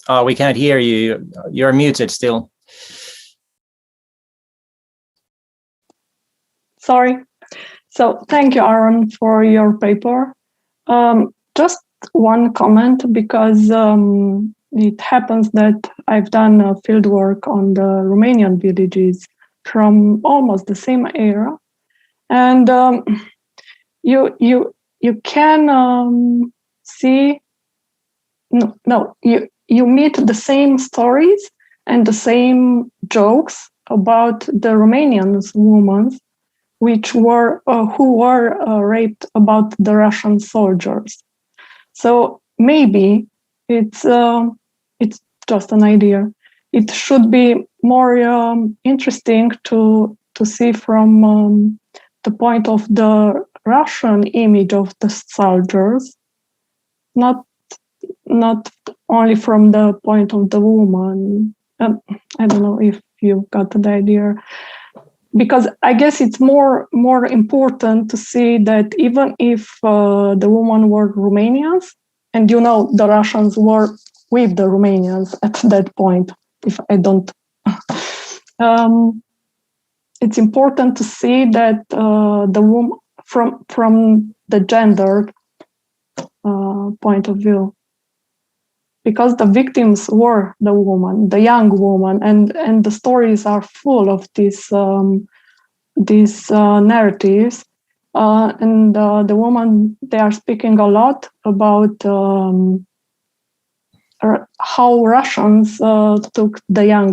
A: Oh, we can't hear you. You're muted still.
E: Sorry. So thank you, Aaron, for your paper. Just one comment, because it happens that I've done field work on the Romanian villages from almost the same era, and you can see you meet the same stories and the same jokes about the Romanian women who were raped about the Russian soldiers. So maybe it's just an idea. It should be more interesting to see from the point of the Russian image of the soldiers, not only from the point of the woman. I don't know if you got the idea. Because I guess it's more important to see that even if the women were Romanians, and the Russians were with the Romanians at that point, if I don't, it's important to see that the woman from the gender point of view. because the victims were the woman, the young woman, and the stories are full of these narratives. And the woman, they are speaking a lot about how Russians took the young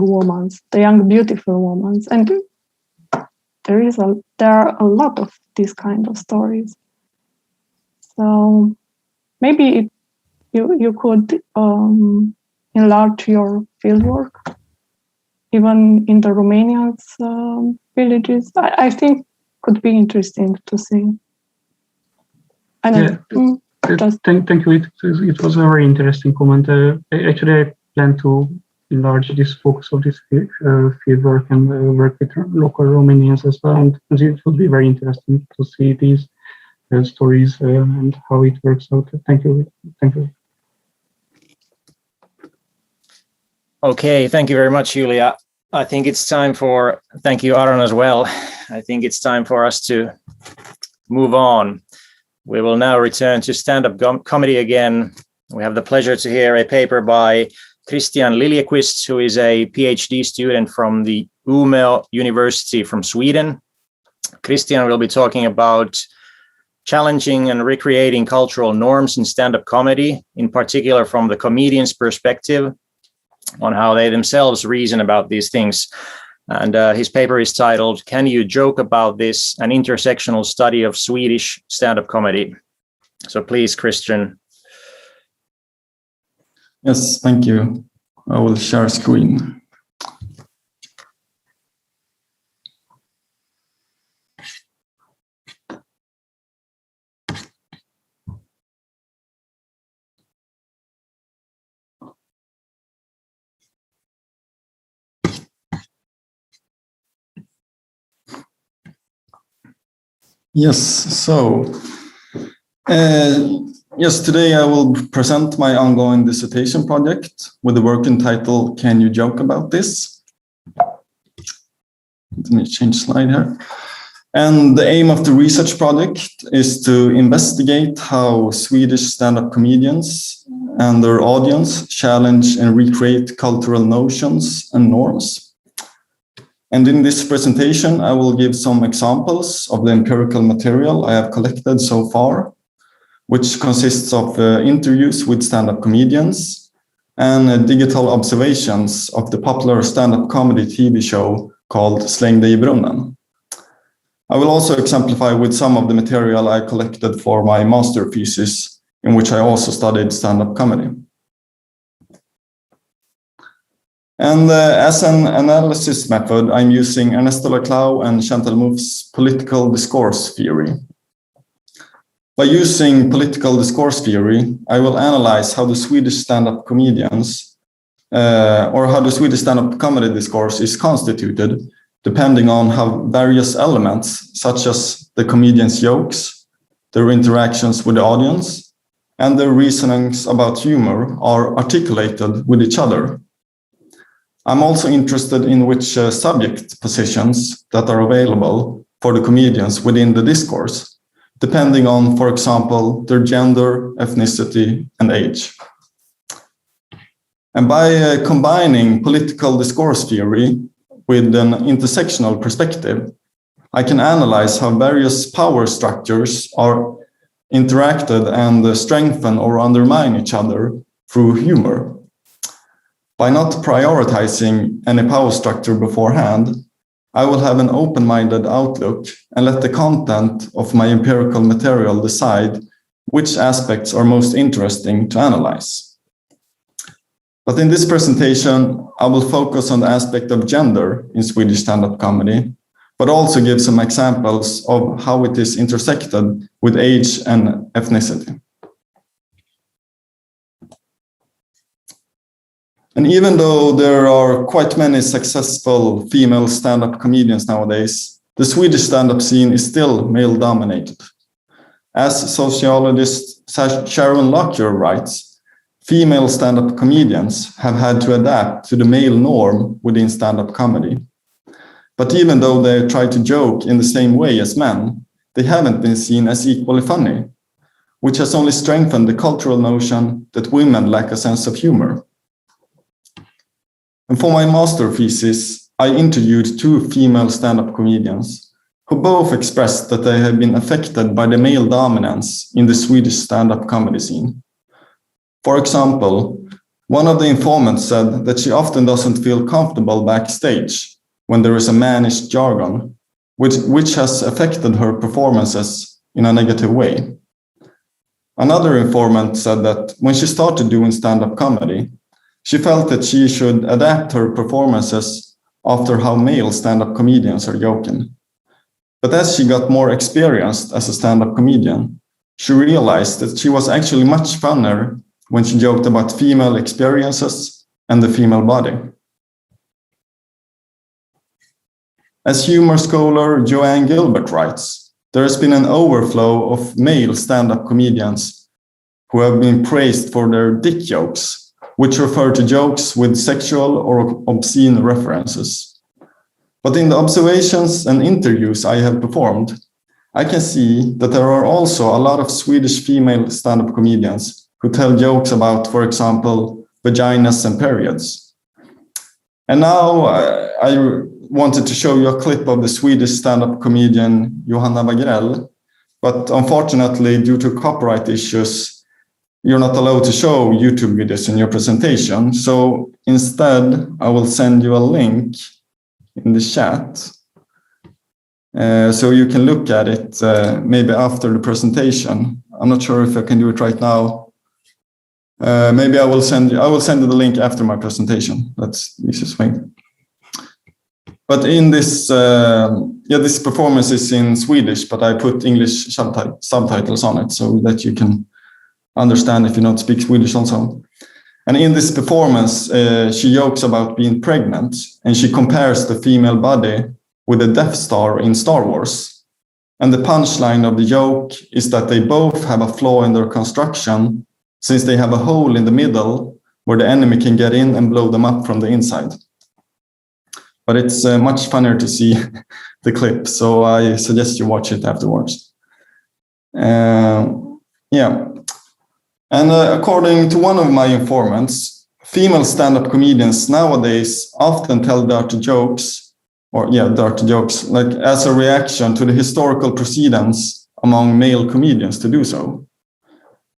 E: beautiful women, and there are a lot of these kind of stories. So maybe you could enlarge your fieldwork even in the Romanian villages. I think could be interesting to see.
D: Thank you. It was a very interesting comment. Actually, I plan to enlarge this focus of this fieldwork and work with local Romanians as well. And it would be very interesting to see these stories and how it works out. Thank you. Thank you.
A: Okay, thank you very much, Julia. I think it's time for, thank you, Aron, as well. I think it's time for us to move on. We will now return to stand-up comedy again. We have the pleasure to hear a paper by Christian Liljeqvist, who is a PhD student from the Umeå University from Sweden. Christian will be talking about challenging and recreating cultural norms in stand-up comedy, in particular from the comedian's perspective, on how they themselves reason about these things. And his paper is titled, "Can You Joke About This? An Intersectional Study of Swedish Stand-up Comedy." So please, Christian.
F: Yes, thank you. I will share screen. Yes, so today I will present my ongoing dissertation project with the work entitled "Can You Joke About This?" Let me change slide here. And the aim of the research project is to investigate how Swedish stand-up comedians and their audience challenge and recreate cultural notions and norms. And in this presentation, I will give some examples of the empirical material I have collected so far, which consists of interviews with stand-up comedians and digital observations of the popular stand-up comedy TV show called Släng dig i brunnen. I will also exemplify with some of the material I collected for my master thesis, in which I also studied stand-up comedy. And as an analysis method, I'm using Ernesto Laclau and Chantal Mouffe's political discourse theory. By using political discourse theory, I will analyze how the Swedish stand-up comedians, or how the Swedish stand-up comedy discourse is constituted, depending on how various elements, such as the comedian's jokes, their interactions with the audience, and their reasonings about humor are articulated with each other. I'm also interested in which subject positions that are available for the comedians within the discourse, depending on, for example, their gender, ethnicity, and age. And by combining political discourse theory with an intersectional perspective, I can analyze how various power structures are interacted and strengthen or undermine each other through humor. By not prioritizing any power structure beforehand, I will have an open-minded outlook and let the content of my empirical material decide which aspects are most interesting to analyze. But in this presentation, I will focus on the aspect of gender in Swedish stand-up comedy, but also give some examples of how it is intersected with age and ethnicity. And even though there are quite many successful female stand-up comedians nowadays, the Swedish stand-up scene is still male-dominated. As sociologist Sharon Lockyer writes, female stand-up comedians have had to adapt to the male norm within stand-up comedy. But even though they try to joke in the same way as men, they haven't been seen as equally funny. which has only strengthened the cultural notion that women lack a sense of humor. And for my master thesis, I interviewed two female stand-up comedians who both expressed that they have been affected by the male dominance in the Swedish stand-up comedy scene. For example, one of the informants said that she often doesn't feel comfortable backstage when there is a mannish jargon, which has affected her performances in a negative way. Another informant said that when she started doing stand-up comedy, she felt that she should adapt her performances after how male stand-up comedians are joking. But as she got more experienced as a stand-up comedian, she realized that she was actually much funnier when she joked about female experiences and the female body. As humor scholar Joanne Gilbert writes, there has been an overflow of male stand-up comedians who have been praised for their dick jokes, which refer to jokes with sexual or obscene references. But in the observations and interviews I have performed, I can see that there are also a lot of Swedish female stand-up comedians who tell jokes about, for example, vaginas and periods. And now I wanted to show you a clip of the Swedish stand-up comedian Johanna Wagrell, but unfortunately, due to copyright issues, you're not allowed to show YouTube videos in your presentation. So instead, I will send you a link in the chat, so you can look at it maybe after the presentation. I'm not sure if I can do it right now. Maybe I will send you the link after my presentation. That's the easiest way. But in this, this performance is in Swedish, but I put English subtitles on it so that you can understand if you don't speak Swedish also. And in this performance, she jokes about being pregnant, and she compares the female body with the Death Star in Star Wars. And the punchline of the joke is that they both have a flaw in their construction, since they have a hole in the middle where the enemy can get in and blow them up from the inside. But it's much funnier to see the clip, so I suggest you watch it afterwards. And according to one of my informants, female stand-up comedians nowadays often tell dirty jokes, like as a reaction to the historical precedents among male comedians to do so.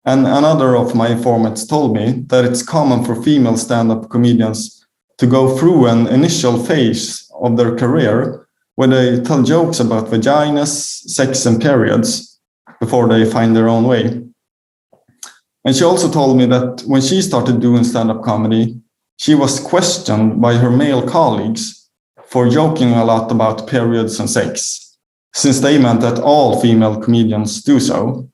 F: And another of my informants told me that it's common for female stand-up comedians to go through an initial phase of their career where they tell jokes about vaginas, sex, and periods before they find their own way. And she also told me that when she started doing stand-up comedy, she was questioned by her male colleagues for joking a lot about periods and sex, since they meant that all female comedians do so.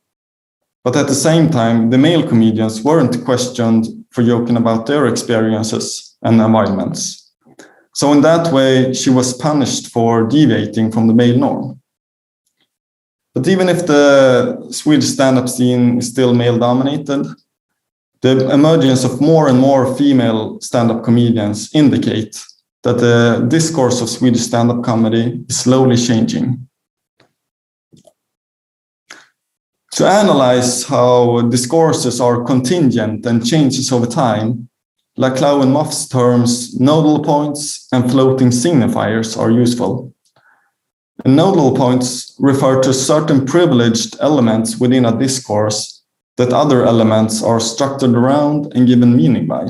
F: But at the same time, the male comedians weren't questioned for joking about their experiences and environments. So in that way, she was punished for deviating from the male norm. But even if the Swedish stand-up scene is still male-dominated, the emergence of more and more female stand-up comedians indicate that the discourse of Swedish stand-up comedy is slowly changing. To analyze how discourses are contingent and changes over time, Laclau and Moff's terms nodal points and floating signifiers are useful. And nodal points refer to certain privileged elements within a discourse that other elements are structured around and given meaning by.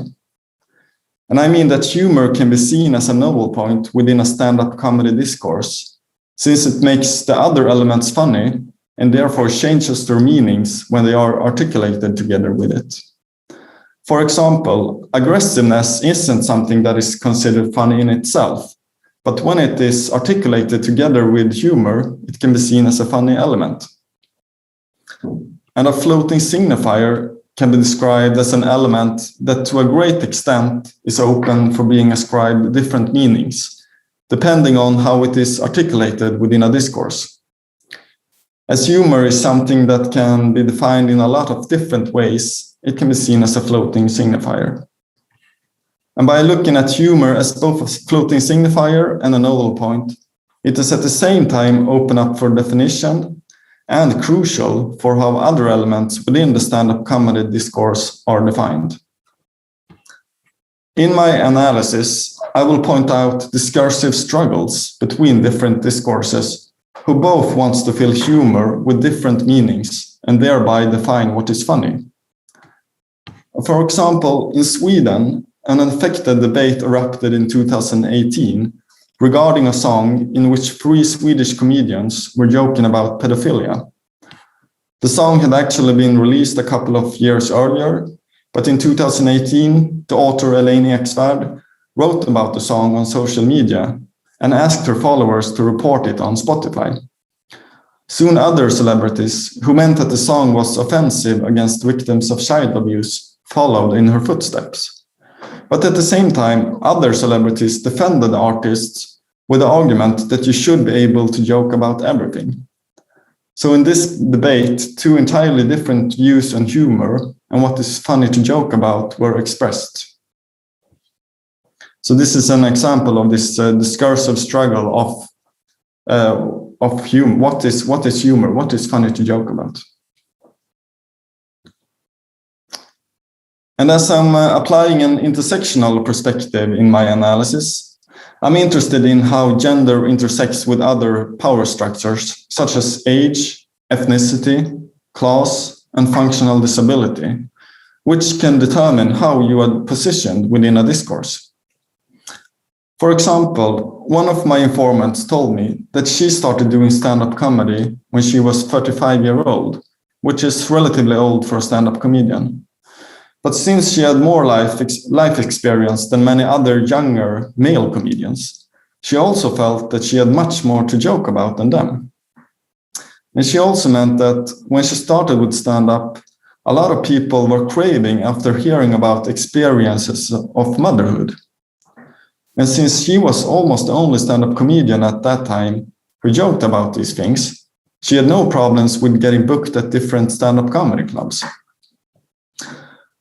F: And I mean that humor can be seen as a nodal point within a stand-up comedy discourse, since it makes the other elements funny and therefore changes their meanings when they are articulated together with it. For example, aggressiveness isn't something that is considered funny in itself, but when it is articulated together with humor, it can be seen as a funny element. And a floating signifier can be described as an element that to a great extent is open for being ascribed different meanings, depending on how it is articulated within a discourse. As humor is something that can be defined in a lot of different ways, it can be seen as a floating signifier. And by looking at humor as both a floating signifier and a nodal point, it is at the same time open up for definition and crucial for how other elements within the stand-up comedy discourse are defined. In my analysis, I will point out discursive struggles between different discourses who both wants to fill humor with different meanings and thereby define what is funny. For example, in Sweden, an affected debate erupted in 2018 regarding a song in which 3 Swedish comedians were joking about pedophilia. The song had actually been released a couple of years earlier, but in 2018, the author Elaine Eksvärd wrote about the song on social media and asked her followers to report it on Spotify. Soon other celebrities who meant that the song was offensive against victims of child abuse followed in her footsteps. But at the same time, other celebrities defended the artists with the argument that you should be able to joke about everything. So in this debate, 2 entirely different views on humor and what is funny to joke about were expressed. So this is an example of this discursive struggle of humor. What is humor? What is funny to joke about? And as I'm applying an intersectional perspective in my analysis, I'm interested in how gender intersects with other power structures, such as age, ethnicity, class, and functional disability, which can determine how you are positioned within a discourse. For example, one of my informants told me that she started doing stand-up comedy when she was 35 years old, which is relatively old for a stand-up comedian. But since she had more life experience than many other younger male comedians, she also felt that she had much more to joke about than them. And she also meant that when she started with stand-up, a lot of people were craving after hearing about experiences of motherhood. And since she was almost the only stand-up comedian at that time who joked about these things, she had no problems with getting booked at different stand-up comedy clubs.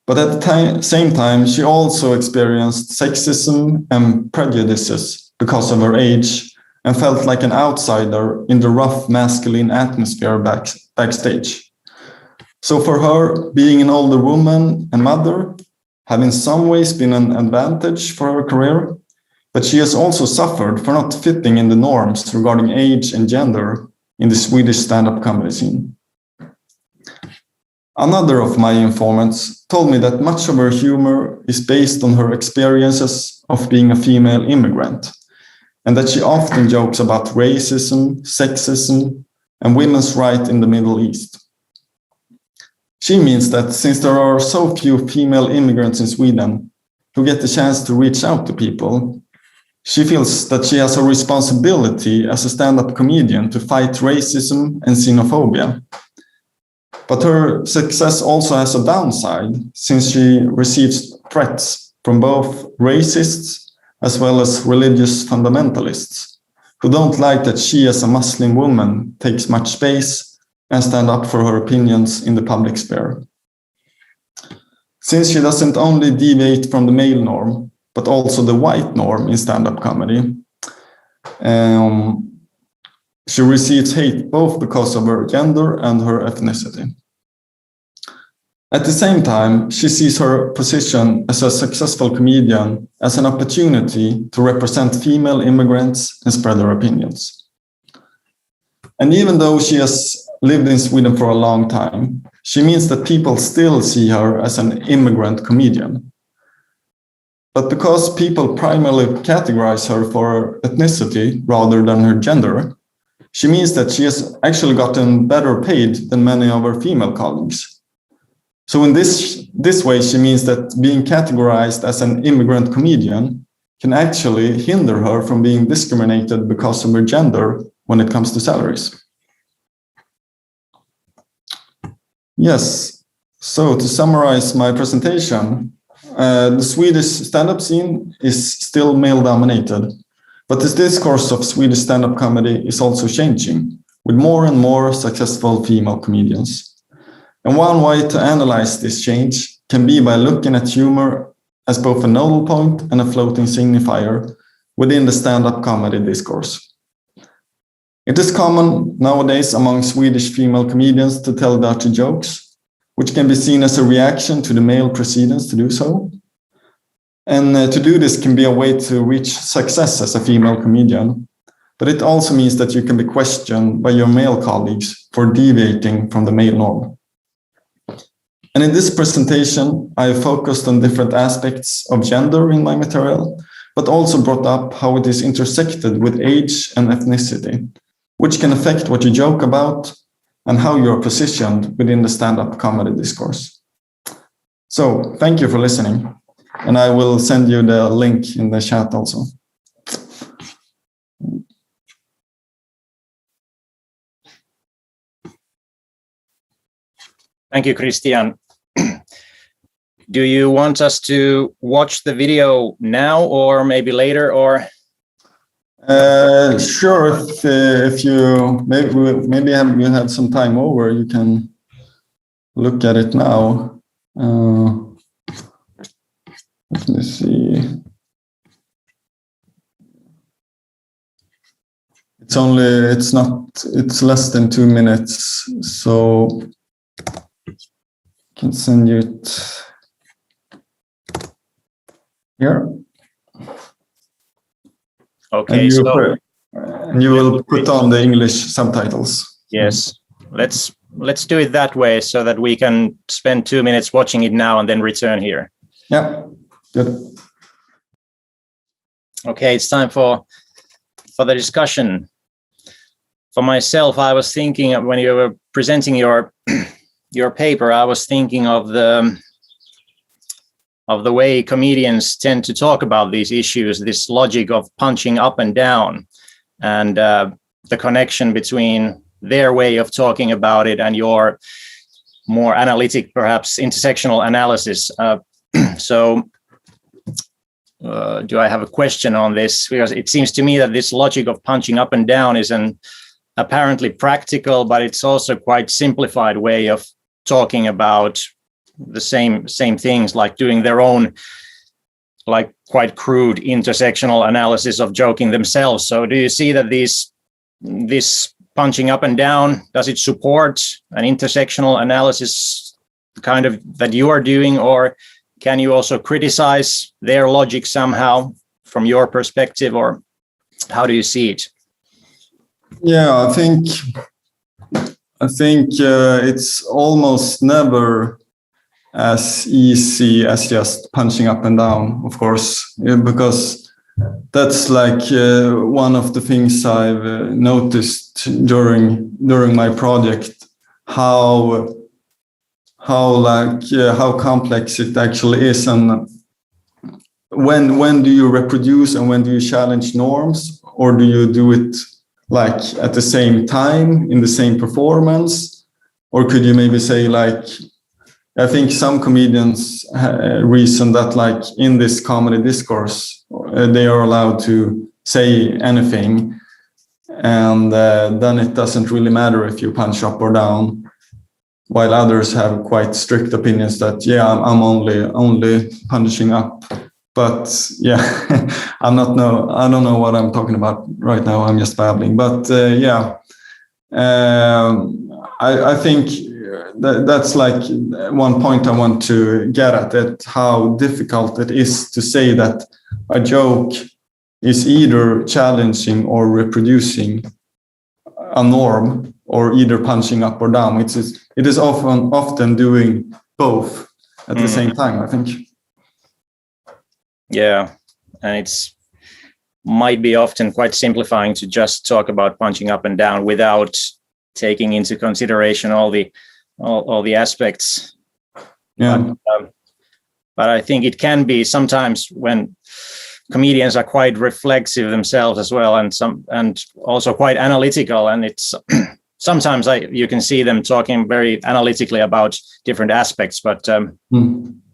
F: But at the same time, she also experienced sexism and prejudices because of her age and felt like an outsider in the rough masculine atmosphere backstage. So for her, being an older woman and mother have in some ways been an advantage for her career, but she has also suffered for not fitting in the norms regarding age and gender in the Swedish stand-up comedy scene. Another of my informants told me that much of her humor is based on her experiences of being a female immigrant, and that she often jokes about racism, sexism, and women's rights in the Middle East. She means that since there are so few female immigrants in Sweden who get the chance to reach out to people, she feels that she has a responsibility as a stand-up comedian to fight racism and xenophobia. But her success also has a downside, since she receives threats from both racists as well as religious fundamentalists, who don't like that she as a Muslim woman takes much space and stand up for her opinions in the public sphere. Since she doesn't only deviate from the male norm, but also the white norm in stand-up comedy, she receives hate both because of her gender and her ethnicity. At the same time, she sees her position as a successful comedian as an opportunity to represent female immigrants and spread her opinions. And even though she has lived in Sweden for a long time, she means that people still see her as an immigrant comedian. But because people primarily categorize her for her ethnicity rather than her gender, she means that she has actually gotten better paid than many of her female colleagues. So in this way, she means that being categorized as an immigrant comedian can actually hinder her from being discriminated because of her gender when it comes to salaries. Yes, so to summarize my presentation, the Swedish stand-up scene is still male-dominated, but the discourse of Swedish stand-up comedy is also changing, with more and more successful female comedians. And one way to analyze this change can be by looking at humor as both a nodal point and a floating signifier within the stand-up comedy discourse. It is common nowadays among Swedish female comedians to tell dirty jokes, which can be seen as a reaction to the male precedence to do so. And to do this can be a way to reach success as a female comedian. But it also means that you can be questioned by your male colleagues for deviating from the male norm. And in this presentation, I have focused on different aspects of gender in my material, but also brought up how it is intersected with age and ethnicity, which can affect what you joke about and how you are positioned within the stand-up comedy discourse. So thank you for listening. And I will send you the link in the chat also.
A: Thank you, Christian. Do you want us to watch the video now or maybe later, or?
F: Sure. If you maybe you have some time over, you can look at it now. Let me see. It's less than 2 minutes, so I can send you it here.
A: Okay,
F: and you will put on the English subtitles.
A: Yes, let's do it that way so that we can spend 2 minutes watching it now and then return here.
F: Yeah, good.
A: Okay, it's time for the discussion. For myself, I was thinking of, when you were presenting your paper, I was thinking of the way comedians tend to talk about these issues, this logic of punching up and down, and the connection between their way of talking about it and your more analytic, perhaps intersectional analysis. Do I have a question on this? Because it seems to me that this logic of punching up and down is an apparently practical, but it's also quite simplified way of talking about the same things, like doing their own, like quite crude intersectional analysis of joking themselves. So do you see that this punching up and down, does it support an intersectional analysis kind of that you are doing, or can you also criticize their logic somehow from your perspective, or how do you see it?
F: Yeah, I think it's almost never as easy as just punching up and down, of course, because that's like one of the things I've noticed during my project, how complex it actually is, and when do you reproduce and when do you challenge norms, or do you do it like at the same time in the same performance, or could you maybe say, like, I think some comedians reason that, like, in this comedy discourse they are allowed to say anything, and then it doesn't really matter if you punch up or down, while others have quite strict opinions that, yeah, I'm only punching up. But yeah, I don't know what I'm talking about right now. I'm just babbling. But I think that's like one point I want to get at, that how difficult it is to say that a joke is either challenging or reproducing a norm, or either punching up or down. It is often doing both at the same time, I think.
A: Yeah, and it's might be often quite simplifying to just talk about punching up and down without taking into consideration all the aspects.
F: Yeah.
A: But I think it can be sometimes when comedians are quite reflexive themselves as well, and also quite analytical, and it's sometimes you can see them talking very analytically about different aspects, but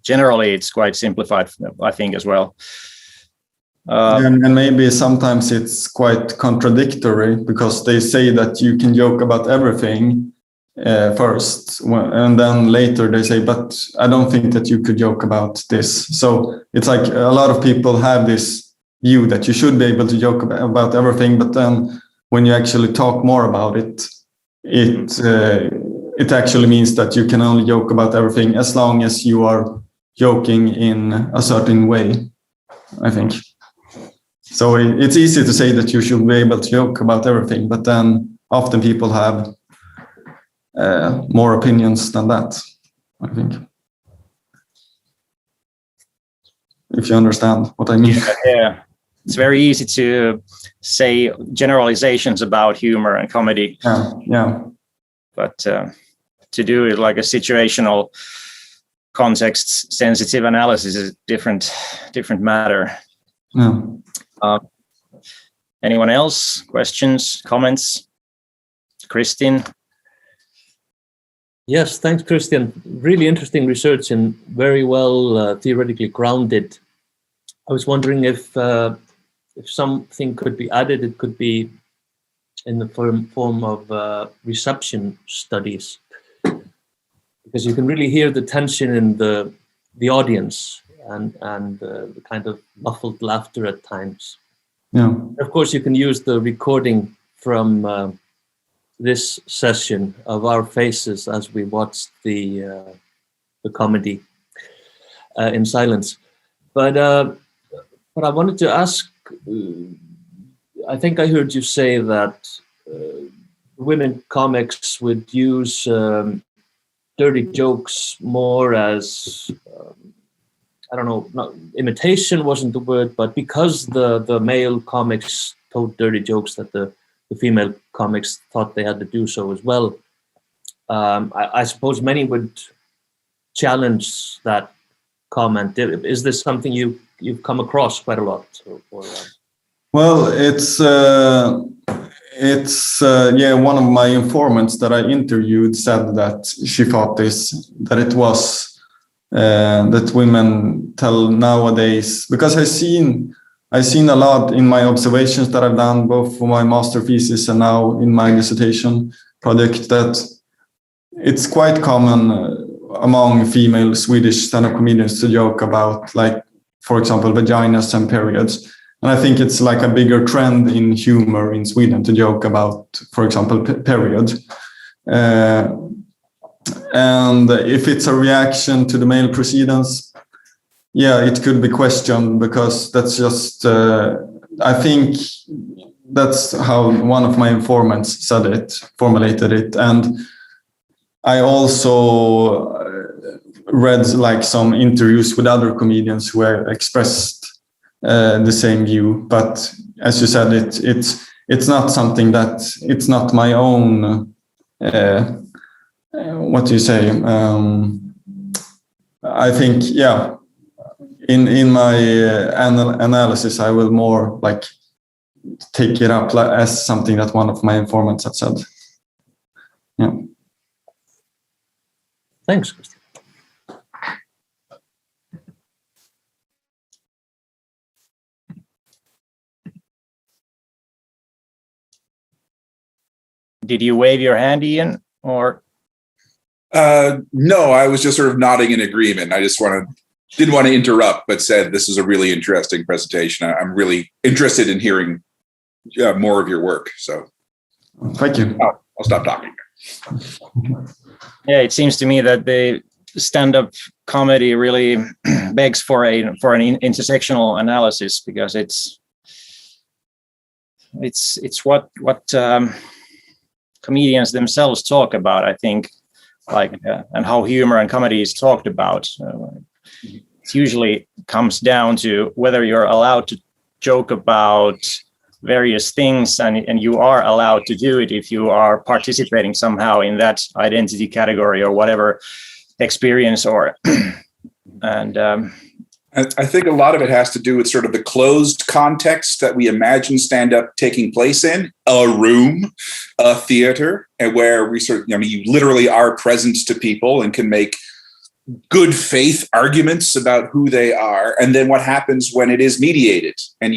A: generally it's quite simplified, I think, as well.
F: And maybe sometimes it's quite contradictory, because they say that you can joke about everything first, and then later they say, but I don't think that you could joke about this. So it's like a lot of people have this view that you should be able to joke about everything, but then when you actually talk more about it, it actually means that you can only joke about everything as long as you are joking in a certain way, I think. So it's easy to say that you should be able to joke about everything, but then often people have more opinions than that, I think. If you understand what I mean.
A: Yeah. It's very easy to say generalizations about humor and comedy.
F: Yeah.
A: But to do it like a situational, context-sensitive analysis is a different matter.
F: Yeah.
A: Anyone else? Questions, comments? Kristin?
C: Yes, thanks, Christian. Really interesting research and very well theoretically grounded. I was wondering if something could be added, it could be in the form of reception studies, because you can really hear the tension in the audience and the kind of muffled laughter at times.
F: Yeah.
C: Of course, you can use the recording from this session of our faces as we watched the comedy in silence. But I wanted to ask, I think I heard you say that women comics would use dirty jokes more as, I don't know, not, imitation wasn't the word, but because the male comics told dirty jokes that the female comics thought they had to do so as well. I suppose many would challenge that comment. Is this something you've come across quite a lot?
F: Well, it's one of my informants that I interviewed said that she thought that it was that women tell nowadays, because I've seen a lot in my observations that I've done both for my master thesis and now in my dissertation project, that it's quite common among female Swedish stand-up comedians to joke about, like, for example, vaginas and periods. And I think it's like a bigger trend in humor in Sweden to joke about, for example, period. And if it's a reaction to the male precedents, yeah, it could be questioned, because that's just, I think that's how one of my informants formulated it. And I also read like some interviews with other comedians who expressed the same view. But as you said, it's not something that, it's not my own, what do you say? I think, yeah, in my analysis, I will more like take it up as something that one of my informants had said. Yeah.
C: Thanks, Christian.
A: Did you wave your hand, Ian, or?
B: No, I was just sort of nodding in agreement. I just didn't want to interrupt, but said this is a really interesting presentation. I'm really interested in hearing more of your work. So
F: thank you.
B: I'll stop talking.
A: Yeah, it seems to me that the stand-up comedy really begs for an intersectional analysis, because it's what comedians themselves talk about, I think, like and how humor and comedy is talked about. It usually comes down to whether you're allowed to joke about various things, and you are allowed to do it if you are participating somehow in that identity category or whatever experience, or and
B: I think a lot of it has to do with sort of the closed context that we imagine stand-up taking place in, a room, a theater, and where we you literally are present to people and can make good faith arguments about who they are. And then what happens when it is mediated, and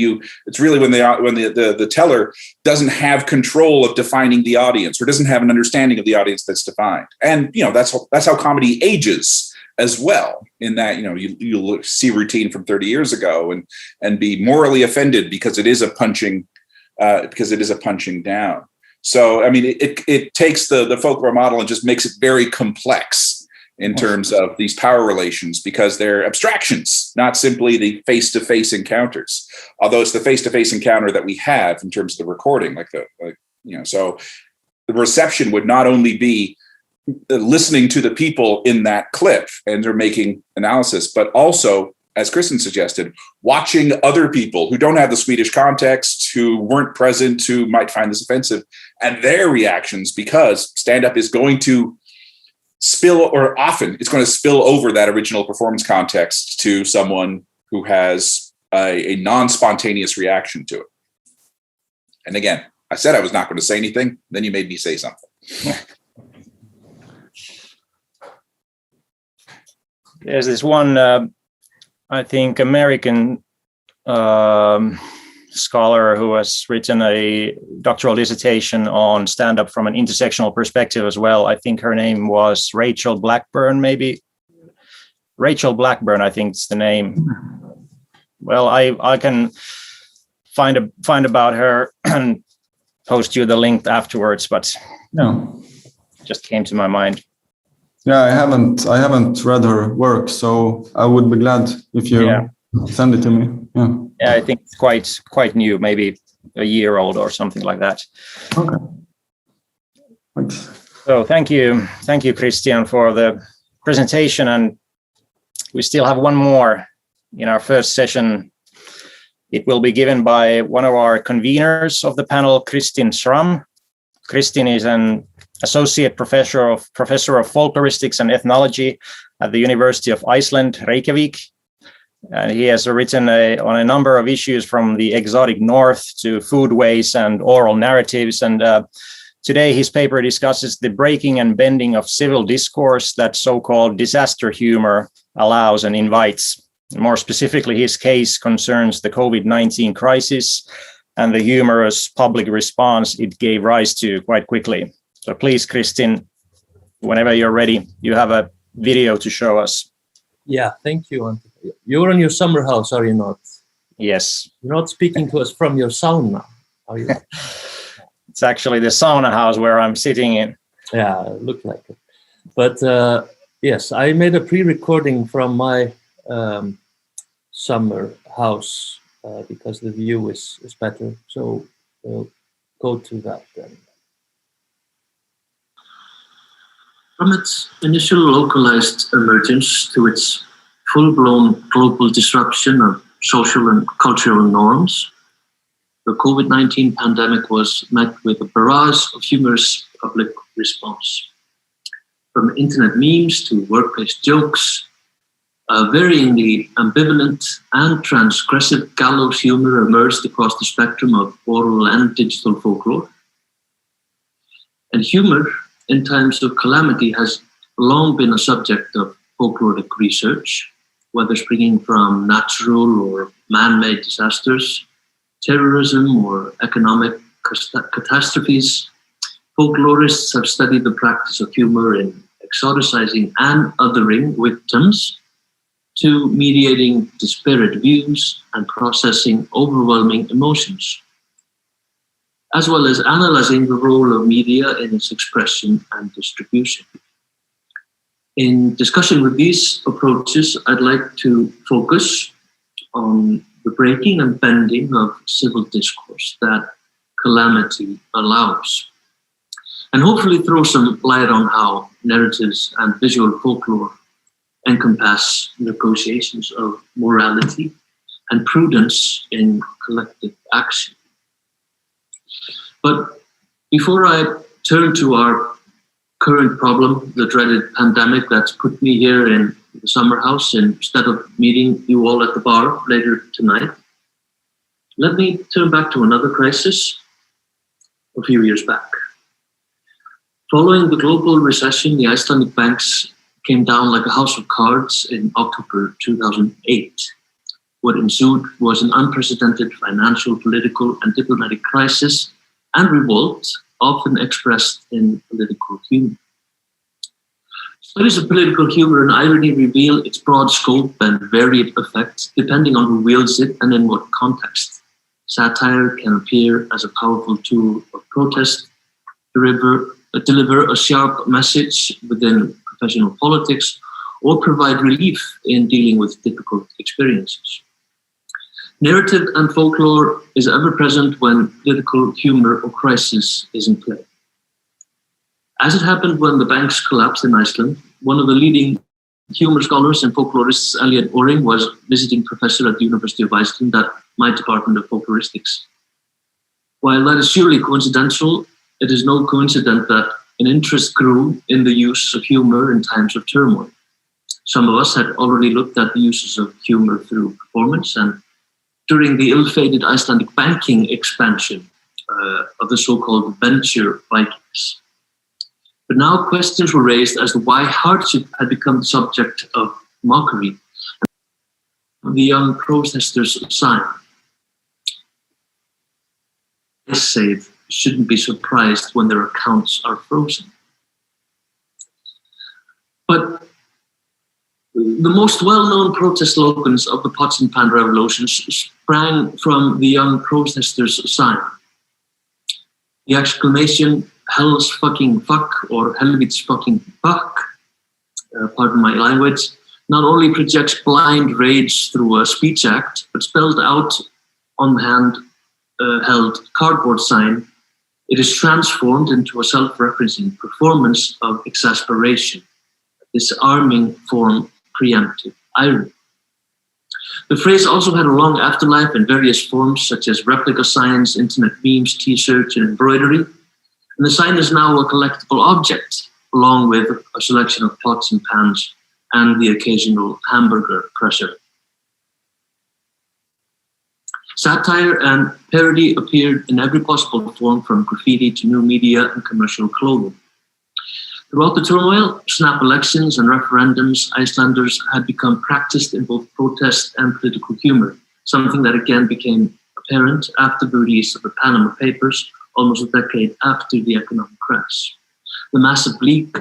B: it's really when the teller doesn't have control of defining the audience, or doesn't have an understanding of the audience that's defined. And that's how comedy ages as well, in that you'll see routine from 30 years ago and be morally offended because it is a punching because it is a punching down. So, I mean, it takes the folklore model and just makes it very complex in terms of these power relations, because they're abstractions, not simply the face-to-face encounters. Although it's the face-to-face encounter that we have in terms of the recording, so the reception would not only be listening to the people in that clip and they're making analysis, but also, as Kristen suggested, watching other people who don't have the Swedish context, who weren't present, who might find this offensive, and their reactions, because stand-up is going to often it's going to spill over that original performance context to someone who has a non-spontaneous reaction to it. And again, I said I was not going to say anything, then you made me say something.
A: There's this one, I think, American scholar who has written a doctoral dissertation on stand-up from an intersectional perspective as well. I think her name was Rachel Blackburn, maybe. Rachel Blackburn, I think it's the name. Well, I can find about her and post you the link afterwards, but
F: no,
A: just came to my mind.
F: Yeah, I haven't read her work, so I would be glad if you send it to me. Yeah,
A: I think it's quite new, maybe a year old or something like that.
F: Okay. Thanks.
A: So thank you, Christian, for the presentation, and we still have one more in our first session. It will be given by one of our conveners of the panel, Kristin Schramm. Kristin is an associate professor of folkloristics and ethnology at the University of Iceland, Reykjavik. And he has written on a number of issues from the exotic north to foodways and oral narratives. And today his paper discusses the breaking and bending of civil discourse that so-called disaster humor allows and invites. More specifically, his case concerns the COVID-19 crisis and the humorous public response it gave rise to quite quickly. So please, Kristin, whenever you're ready, you have a video to show us.
C: Yeah, thank you. You're in your summer house, are you not?
A: Yes.
C: You're not speaking to us from your sauna, are you?
A: It's actually the sauna house where I'm sitting in.
C: Yeah, it looked like it. But yes, I made a pre-recording from my summer house because the view is better. So we'll go to that then.
G: From its initial localized emergence to its full-blown global disruption of social and cultural norms, the COVID-19 pandemic was met with a barrage of humorous public response. From internet memes to workplace jokes, varyingly ambivalent and transgressive gallows humor emerged across the spectrum of oral and digital folklore. And humor in times of calamity has long been a subject of folkloric research, whether springing from natural or man-made disasters, terrorism or economic catastrophes. Folklorists have studied the practice of humor in exoticizing and othering victims, to mediating disparate views and processing overwhelming emotions, as well as analyzing the role of media in its expression and distribution. In discussion with these approaches, I'd like to focus on the breaking and bending of civil discourse that calamity allows, and hopefully throw some light on how narratives and visual folklore encompass negotiations of morality and prudence in collective action. But before I turn to our current problem, the dreaded pandemic that's put me here in the summer house instead of meeting you all at the bar later tonight, let me turn back to another crisis a few years back. Following the global recession, the Icelandic banks came down like a house of cards in October 2008. What ensued was an unprecedented financial, political, and diplomatic crisis and revolt, often expressed in political humor. Studies of political humor and irony reveal its broad scope and varied effects, depending on who wields it and in what context. Satire can appear as a powerful tool of protest, deliver a sharp message within professional politics, or provide relief in dealing with difficult experiences. Narrative and folklore is ever present when political humor or crisis is in play. As it happened when the banks collapsed in Iceland, one of the leading humor scholars and folklorists, Elliot Oring, was visiting professor at the University of Iceland at my department of folkloristics. While that is surely coincidental, it is no coincidence that an interest grew in the use of humor in times of turmoil. Some of us had already looked at the uses of humor through performance, and during the ill-fated Icelandic banking expansion of the so-called venture Vikings. But now questions were raised as to why hardship had become the subject of mockery. The young protesters sign. They say shouldn't be surprised when their accounts are frozen. But the most well-known protest slogans of the Pots and Pan revolutions sprang from the young protesters' sign. The exclamation, "Hell's fucking fuck," or "Helvits fucking fuck," pardon my language, not only projects blind rage through a speech act, but spelled out on the hand-held cardboard sign, it is transformed into a self-referencing performance of exasperation, a disarming form preemptive irony. The phrase also had a long afterlife in various forms, such as replica signs, internet memes, t-shirts, and embroidery. And the sign is now a collectible object, along with a selection of pots and pans and the occasional hamburger crusher. Satire and parody appeared in every possible form, from graffiti to new media and commercial clothing. Throughout the turmoil, snap elections and referendums, Icelanders had become practiced in both protest and political humor, something that again became apparent after the release of the Panama Papers, almost a decade after the economic crash. The massive leak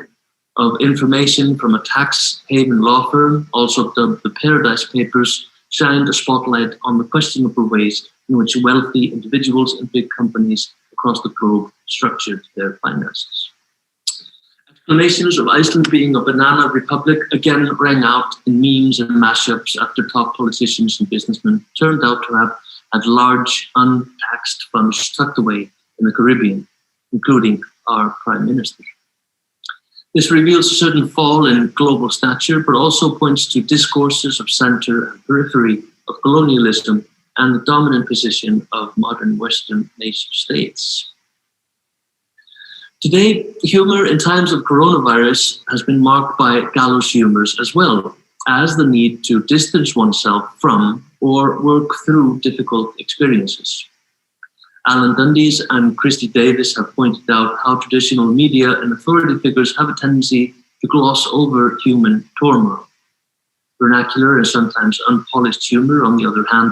G: of information from a tax haven law firm, also dubbed the Paradise Papers, shined a spotlight on the questionable ways in which wealthy individuals and big companies across the globe structured their finances. Explanations of Iceland being a banana republic again rang out in memes and mashups after top politicians and businessmen turned out to have had large untaxed funds tucked away in the Caribbean, including our Prime Minister. This reveals a certain fall in global stature, but also points to discourses of center and periphery of colonialism and the dominant position of modern Western nation states. Today, humor in times of coronavirus has been marked by gallows humors, as well as the need to distance oneself from or work through difficult experiences. Alan Dundes and Christy Davis have pointed out how traditional media and authority figures have a tendency to gloss over human turmoil. Vernacular and sometimes unpolished humor, on the other hand,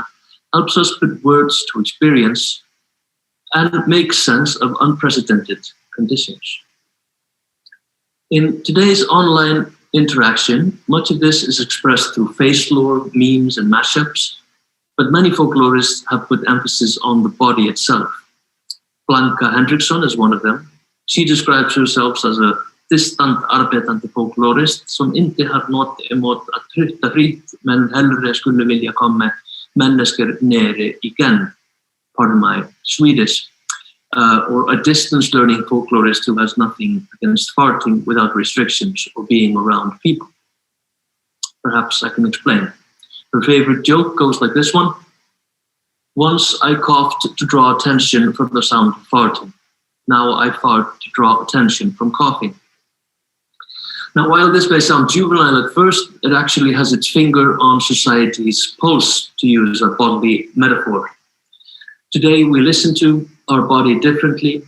G: helps us put words to experience and make sense of unprecedented conditions. In today's online interaction, much of this is expressed through face lore, memes, and mashups, but many folklorists have put emphasis on the body itself. Blanca Hendriksson is one of them. She describes herself as a distant arbetande folklorist som inte har något emot att trycka fritt, men hellre skulle vilja komma människor nere igen. Pardon my Swedish. Or a distance learning folklorist who has nothing against farting without restrictions or being around people. Perhaps I can explain. Her favorite joke goes like this one. Once I coughed to draw attention from the sound of farting. Now I fart to draw attention from coughing. Now, while this may sound juvenile at first, it actually has its finger on society's pulse, to use a bodily metaphor. Today, we listen to our body differently.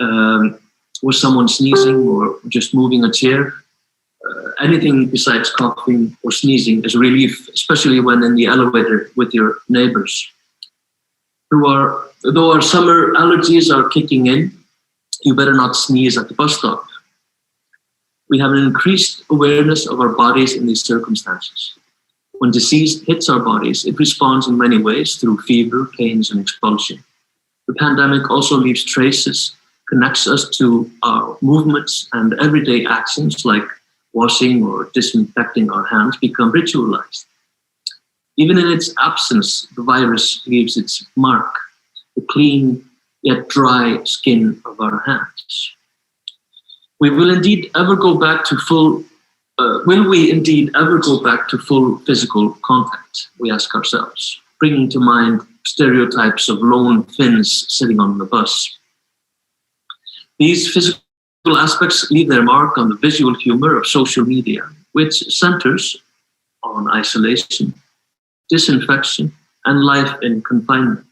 G: Was someone sneezing or just moving a chair? Anything besides coughing or sneezing is a relief, especially when in the elevator with your neighbors. Though our summer allergies are kicking in, you better not sneeze at the bus stop. We have an increased awareness of our bodies in these circumstances. When disease hits our bodies, it responds in many ways through fever, pains, and expulsion. The pandemic also leaves traces, connects us to our movements, and everyday actions like washing or disinfecting our hands become ritualized. Even in its absence, the virus leaves its mark, the clean yet dry skin of our hands. Will we indeed ever go back to full physical contact, we ask ourselves, bringing to mind stereotypes of lone Finns sitting on the bus. These physical aspects leave their mark on the visual humor of social media, which centers on isolation, disinfection, and life in confinement.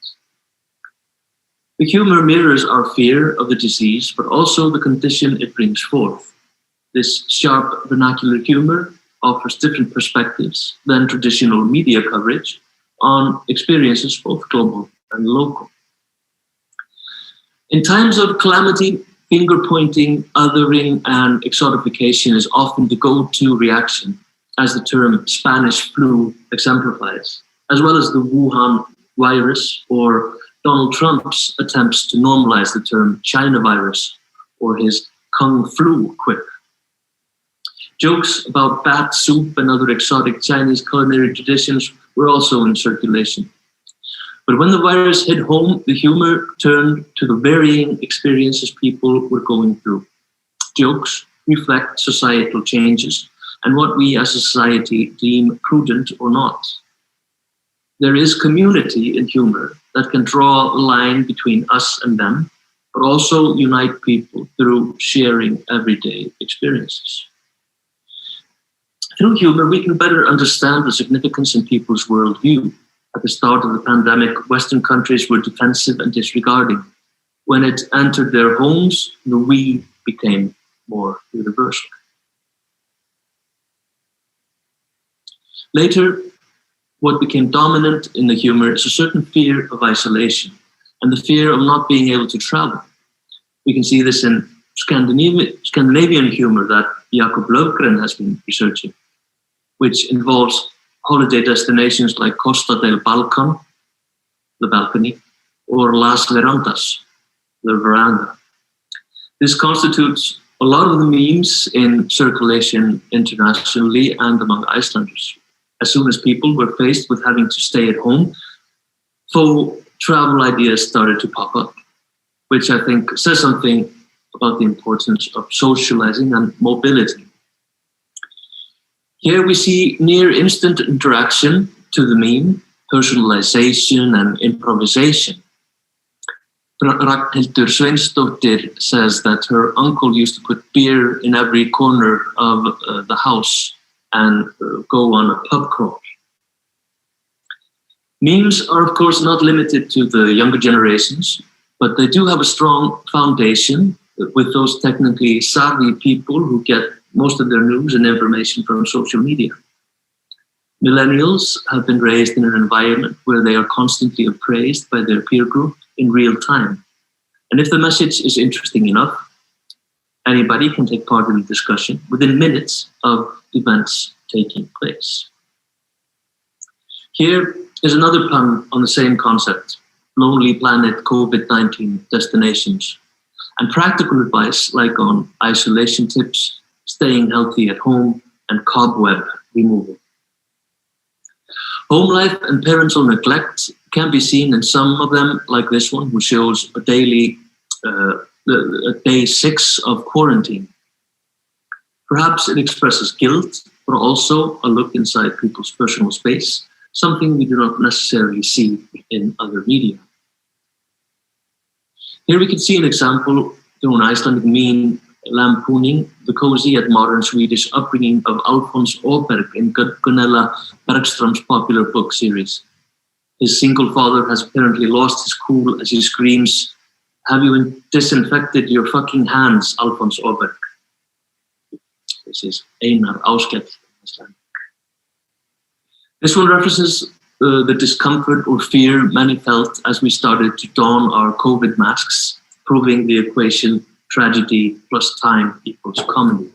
G: The humor mirrors our fear of the disease, but also the condition it brings forth. This sharp vernacular humor offers different perspectives than traditional media coverage on experiences both global and local. In times of calamity, finger-pointing, othering, and exotification is often the go-to reaction, as the term Spanish flu exemplifies, as well as the Wuhan virus or Donald Trump's attempts to normalize the term China virus or his Kung flu quip. Jokes about bat soup and other exotic Chinese culinary traditions were also in circulation. But when the virus hit home, the humor turned to the varying experiences people were going through. Jokes reflect societal changes and what we as a society deem prudent or not. There is community in humor that can draw a line between us and them, but also unite people through sharing everyday experiences. Through humor, we can better understand the significance in people's worldview. At the start of the pandemic, Western countries were defensive and disregarding. When it entered their homes, the we became more universal. Later, what became dominant in the humor is a certain fear of isolation and the fear of not being able to travel. We can see this in Scandinavian humor that Jakob Löfgren has been researching, which involves holiday destinations like Costa del Balkan, the balcony, or Las Verandas, the veranda. This constitutes a lot of the memes in circulation internationally and among Icelanders. As soon as people were faced with having to stay at home, faux travel ideas started to pop up, which I think says something about the importance of socializing and mobility. Here we see near instant interaction to the meme, personalization and improvisation. Ragnhildur Sveinsdóttir says that her uncle used to put beer in every corner of the house and go on a pub crawl. Memes are, of course, not limited to the younger generations, but they do have a strong foundation with those technically savvy people who get most of their news and information from social media. Millennials have been raised in an environment where they are constantly appraised by their peer group in real time. And if the message is interesting enough, anybody can take part in the discussion within minutes of events taking place. Here is another pun on the same concept: Lonely Planet COVID-19 destinations, and practical advice like on isolation tips, staying healthy at home, and cobweb removal. Home life and parental neglect can be seen in some of them, like this one, who shows a day 6 of quarantine. Perhaps it expresses guilt, but also a look inside people's personal space, something we do not necessarily see in other media. Here we can see an example through an Icelandic meme lampooning the cozy yet modern Swedish upbringing of Alfons Åberg in Gunilla Bergström's popular book series. His single father has apparently lost his cool as he screams, "Have you disinfected your fucking hands, Alfons Åberg?" This is Einar Áskell. This one references the discomfort or fear many felt as we started to don our COVID masks, proving the equation tragedy plus time equals comedy.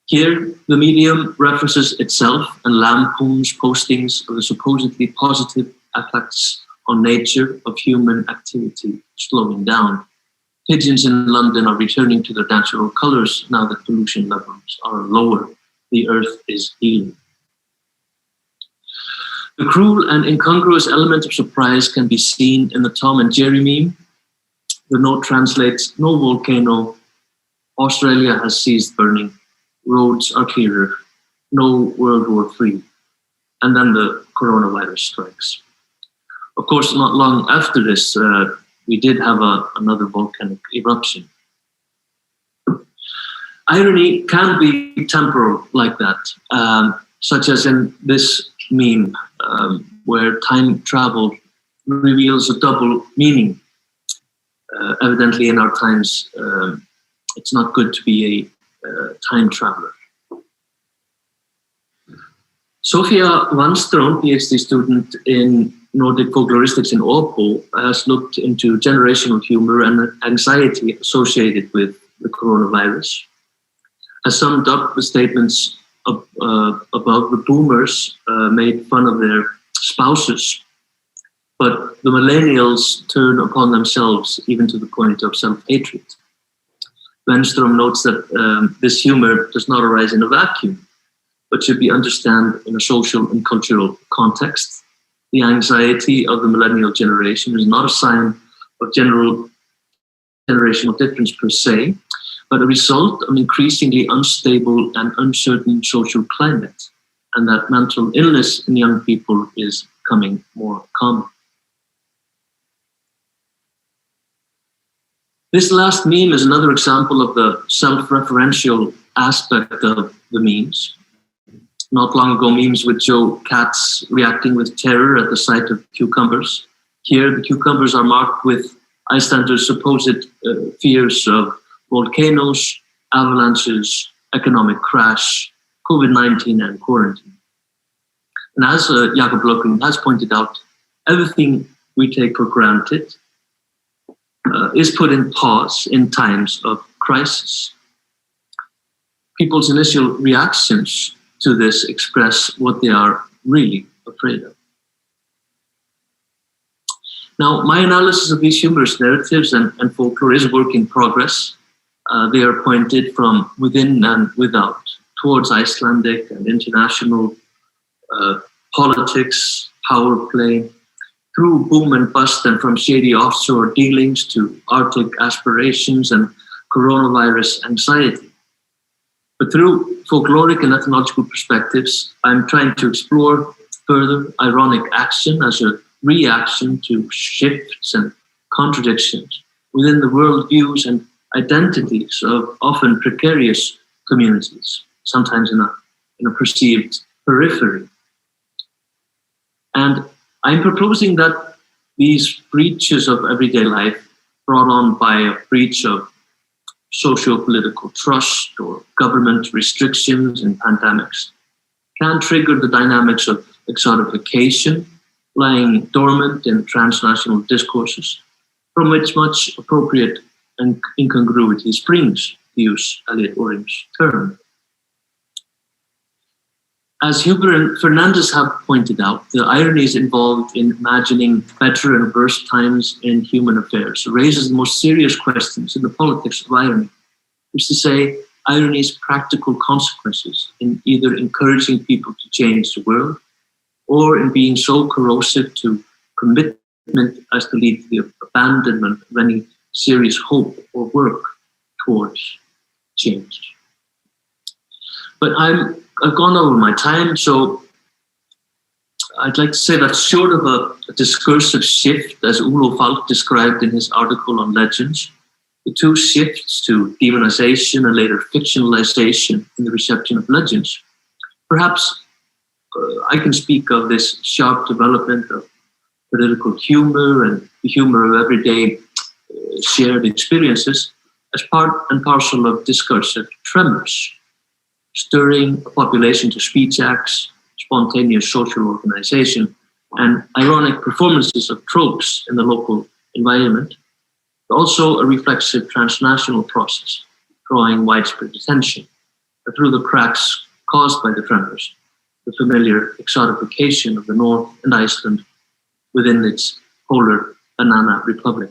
G: Here, the medium references itself and lampoons postings of the supposedly positive effects on nature of human activity slowing down. Pigeons in London are returning to their natural colors now that pollution levels are lower. The earth is healing. The cruel and incongruous element of surprise can be seen in the Tom and Jerry meme. The note translates, no volcano, Australia has ceased burning, roads are clearer, no World War III. And then the coronavirus strikes. Of course, not long after this, we did have another volcanic eruption. Irony can be temporal like that, such as in this meme, where time travel reveals a double meaning. Evidently, in our times, it's not good to be a time traveler. Sofia Wanström, PhD student in Nordic folkloristics in Åbo, has looked into generational humor and anxiety associated with the coronavirus. Has summed up the statements above. The boomers made fun of their spouses, but the millennials turn upon themselves even to the point of self-hatred. Wenström notes that this humor does not arise in a vacuum, but should be understood in a social and cultural context. The anxiety of the millennial generation is not a sign of general generational difference per se, but a result of an increasingly unstable and uncertain social climate, and that mental illness in young people is becoming more common. This last meme is another example of the self-referential aspect of the memes. Not long ago, memes with Joe Katz reacting with terror at the sight of cucumbers. Here, the cucumbers are marked with Icelanders' supposed fears of volcanoes, avalanches, economic crash, COVID-19, and quarantine. And as Jakob Lökling has pointed out, everything we take for granted is put in pause in times of crisis. People's initial reactions to this express what they are really afraid of. Now, my analysis of these humorous narratives and folklore is a work in progress. They are pointed from within and without towards Icelandic and international politics, power play, through boom and bust, and from shady offshore dealings to Arctic aspirations and coronavirus anxiety. But through folkloric and ethnological perspectives, I'm trying to explore further ironic action as a reaction to shifts and contradictions within the worldviews and identities of often precarious communities, sometimes in a perceived periphery. And I'm proposing that these breaches of everyday life brought on by a breach of socio-political trust or government restrictions and pandemics can trigger the dynamics of exotification lying dormant in transnational discourses, from which much appropriate and incongruity springs, to use Elliot Oring's term. As Huber and Fernandez have pointed out, the ironies involved in imagining better and worse times in human affairs raises the most serious questions in the politics of irony, which is to say, irony's practical consequences in either encouraging people to change the world or in being so corrosive to commitment as to lead to the abandonment of any serious hope or work towards change. But I've gone over my time, so I'd like to say that short of a discursive shift, as Ulo Falk described in his article on legends, the two shifts to demonization and later fictionalization in the reception of legends, perhaps I can speak of this sharp development of political humor and the humor of everyday shared experiences as part and parcel of discursive tremors, stirring a population to speech acts, spontaneous social organization, and ironic performances of tropes in the local environment, but also a reflexive transnational process, drawing widespread attention. through the cracks caused by the tremors, the familiar exotification of the North and Iceland within its polar banana republic.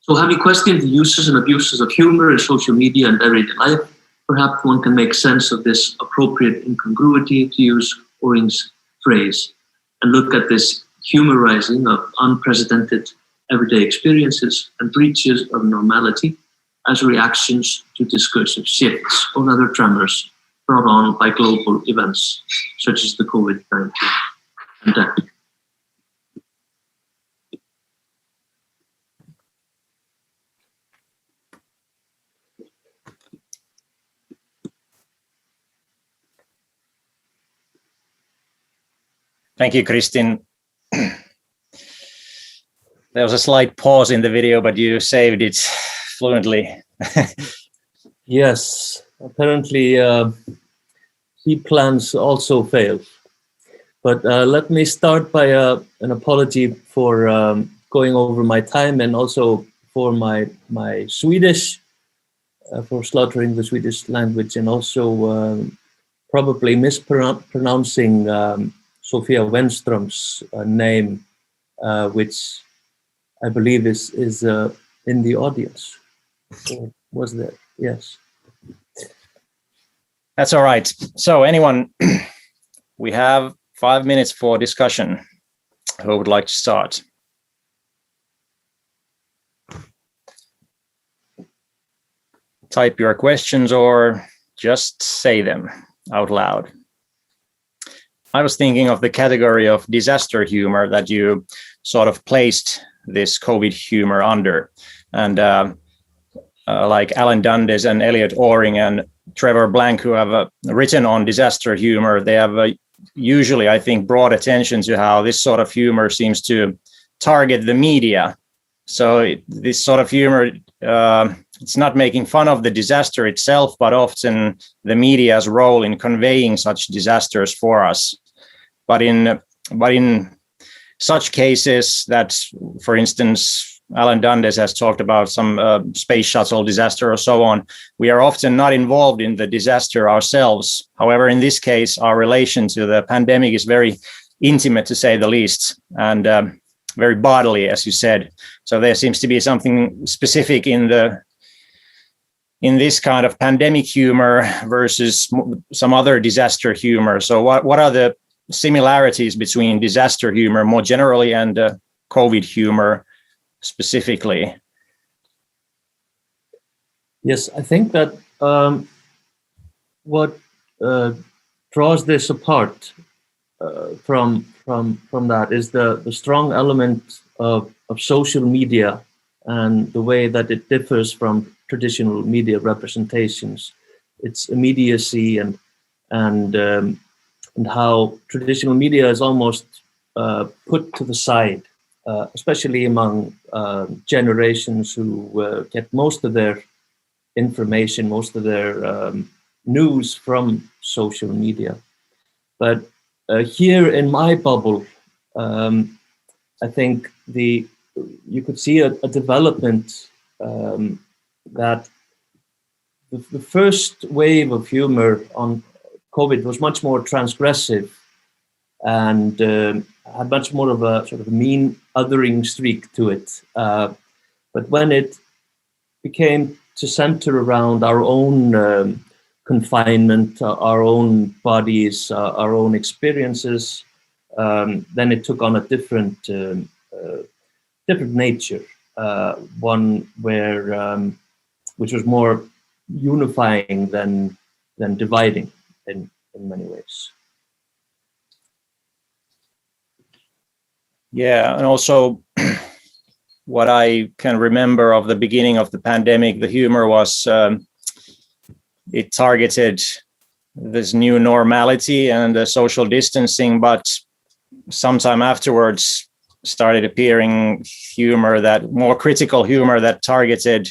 G: So having questioned the uses and abuses of humor in social media and everyday life, perhaps one can make sense of this appropriate incongruity, to use Oring's phrase, and look at this humorizing of unprecedented everyday experiences and breaches of normality as reactions to discursive shifts or other tremors brought on by global events such as the COVID-19 pandemic.
A: Thank you, Kristin. There was a slight pause in the video, but you saved it fluently.
C: Yes, apparently he plans also failed. But let me start by an apology for going over my time, and also for my Swedish, for slaughtering the Swedish language, and also probably mispronouncing Sofia Wenström's name, which I believe is in the audience. Or was there? Yes.
A: That's all right. So anyone, we have 5 minutes for discussion. Who would like to start? Type your questions or just say them out loud. I was thinking of the category of disaster humor that you sort of placed this COVID humor under. And like Alan Dundes and Elliot Oring and Trevor Blank, who have written on disaster humor, they have usually, I think, brought attention to how this sort of humor seems to target the media. So this sort of humor, it's not making fun of the disaster itself, but often the media's role in conveying such disasters for us. But in such cases that, for instance, Alan Dundes has talked about some space shuttle disaster or so on, we are often not involved in the disaster ourselves. However, in this case, our relation to the pandemic is very intimate, to say the least, and very bodily, as you said. So there seems to be something specific in this kind of pandemic humor versus some other disaster humor. So what are the similarities between disaster humor more generally and COVID humor specifically?
C: Yes, I think that what draws this apart from that is the strong element of social media and the way that it differs from traditional media representations. Its immediacy and how traditional media is almost put to the side, especially among generations who get most of their information, most of their news from social media. But here in my bubble, I think you could see a development that the first wave of humor on COVID was much more transgressive and had much more of a sort of mean othering streak to it. But when it became to center around our own confinement, our own bodies, our own experiences, then it took on a different nature, one where which was more unifying than dividing in many ways.
A: Yeah, and also what I can remember of the beginning of the pandemic, the humor was it targeted this new normality and the social distancing, but sometime afterwards started appearing more critical humor that targeted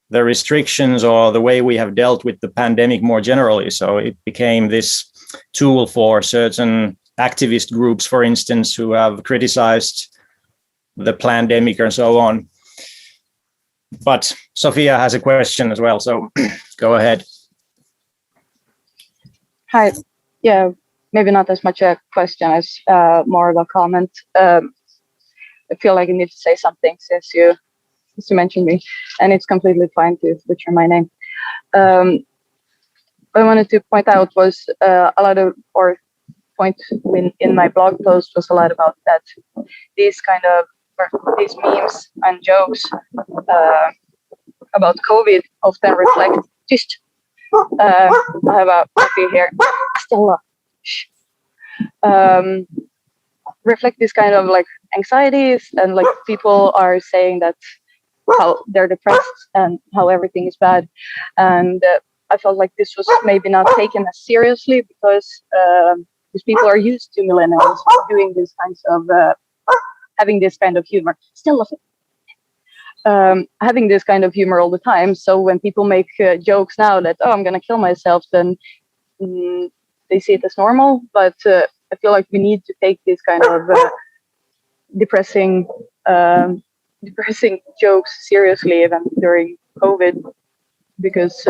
A: the restrictions or the way we have dealt with the pandemic more generally. So it became this tool for certain activist groups, for instance, who have criticized the pandemic and so on. But Sophia has a question as well, so go ahead.
H: Hi. Yeah, maybe not as much a question as more of a comment. I feel like I need to say something since you mentioned me, and it's completely fine to butcher my name. What I wanted to point out was point in my blog post was a lot about that these memes and jokes about COVID often reflect just I have a coffee here, Stella. Reflect this kind of like anxieties, and like people are saying that how they're depressed and how everything is bad, and I felt like this was maybe not taken as seriously because these people are used to millennials doing these kinds of having this kind of humor. Still having this kind of humor all the time. So when people make jokes now that, oh, I'm gonna kill myself, then they see it as normal. But I feel like we need to take this kind of depressing jokes seriously even during COVID, because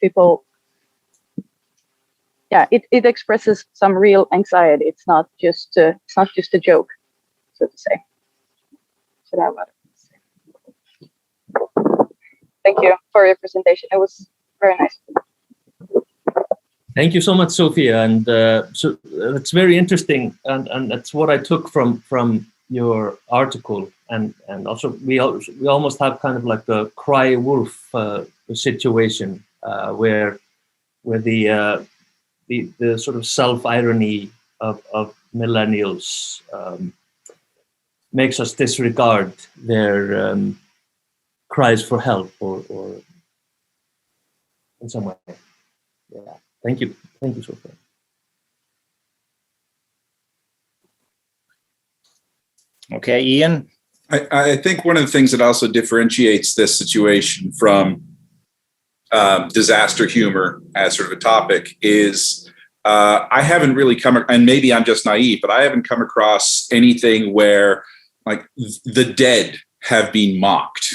H: people, it expresses some real anxiety. It's not just a joke, so to say. So that was. Thank you for your presentation. It was very nice.
C: Thank you so much, Sophia. And so it's very interesting, and that's what I took from your article. And also we almost have kind of like the cry wolf situation where the sort of self-irony of millennials makes us disregard their cries for help or in some way. Yeah. Thank you, Sophia.
A: Okay, Ian.
B: I think one of the things that also differentiates this situation from disaster humor as sort of a topic is I haven't really and maybe I'm just naive, but I haven't come across anything where like the dead have been mocked.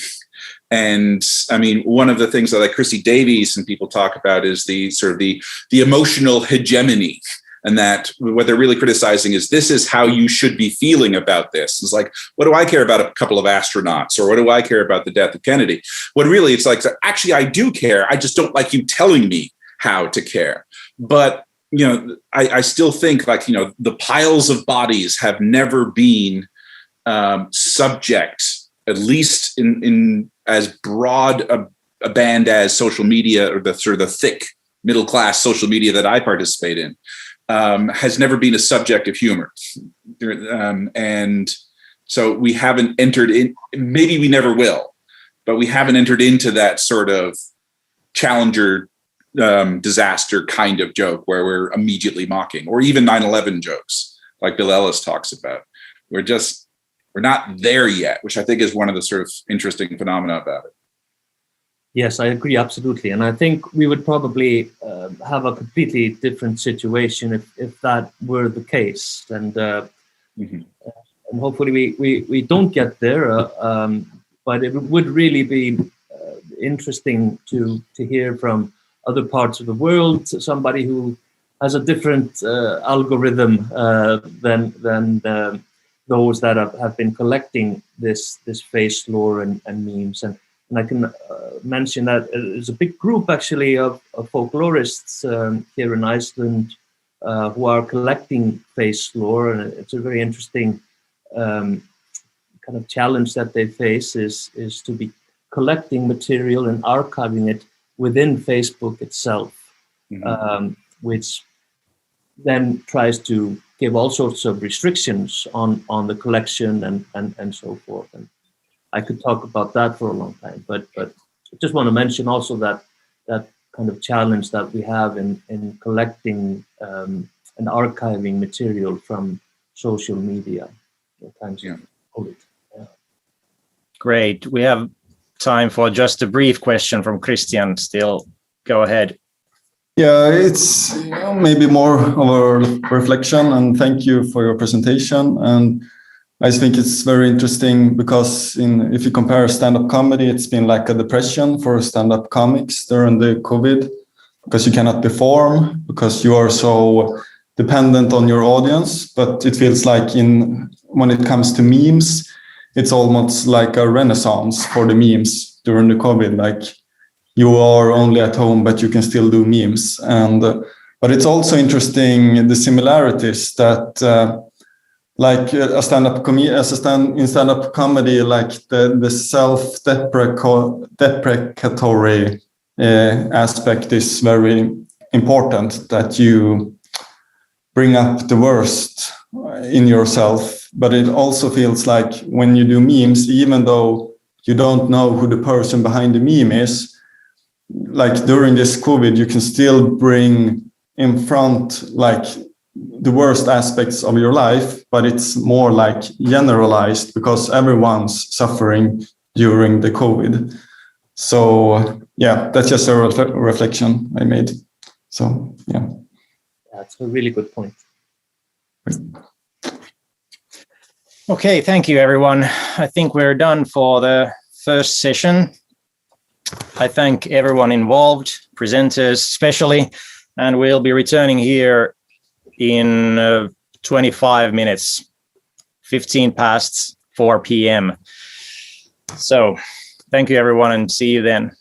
B: And I mean, one of the things that like Chrissy Davies and people talk about is the sort of the emotional hegemony, and that what they're really criticizing is this is how you should be feeling about this. It's like, what do I care about a couple of astronauts, or what do I care about the death of Kennedy? When really it's like, actually, I do care. I just don't like you telling me how to care. But you know, I still think like, you know, the piles of bodies have never been subject, at least in as broad a band as social media, or the sort of the thick middle class social media that I participate in, has never been a subject of humor. And so we haven't entered in, maybe we never will, but we haven't entered into that sort of Challenger disaster kind of joke where we're immediately mocking, or even 9/11 jokes like Bill Ellis talks about. We're not there yet, which I think is one of the sort of interesting phenomena about it.
C: Yes, I agree absolutely, and I think we would probably have a completely different situation if that were the case, and and hopefully we don't get there. But it would really be interesting to hear from other parts of the world, somebody who has a different algorithm than those that have been collecting this face lore and memes. And I can mention that there's a big group actually of folklorists here in Iceland who are collecting face lore, and it's a very interesting kind of challenge that they face is to be collecting material and archiving it within Facebook itself, which then tries to give all sorts of restrictions on the collection and so forth. And I could talk about that for a long time, but I just want to mention also that kind of challenge that we have in collecting and archiving material from social media in times of COVID. Yeah.
A: Great. We have time for just a brief question from Christian still. Go ahead.
F: Yeah, it's maybe more of a reflection, and thank you for your presentation. And I think it's very interesting because if you compare stand-up comedy, it's been like a depression for stand-up comics during the COVID, because you cannot perform, because you are so dependent on your audience. But it feels like when it comes to memes, it's almost like a renaissance for the memes during the COVID. Like you are only at home, but you can still do memes. But it's also interesting the similarities that like in stand-up comedy, like the self-deprecatory aspect is very important, that you bring up the worst in yourself. But it also feels like when you do memes, even though you don't know who the person behind the meme is, like during this COVID, you can still bring in front like the worst aspects of your life, but it's more like generalized because everyone's suffering during the COVID. So yeah, that's just a reflection I made. So yeah.
C: That's a really good point.
A: Okay, thank you, everyone. I think we're done for the first session. I thank everyone involved, presenters especially, and we'll be returning here in 25 minutes, 15 past 4 p.m. So thank you, everyone, and see you then.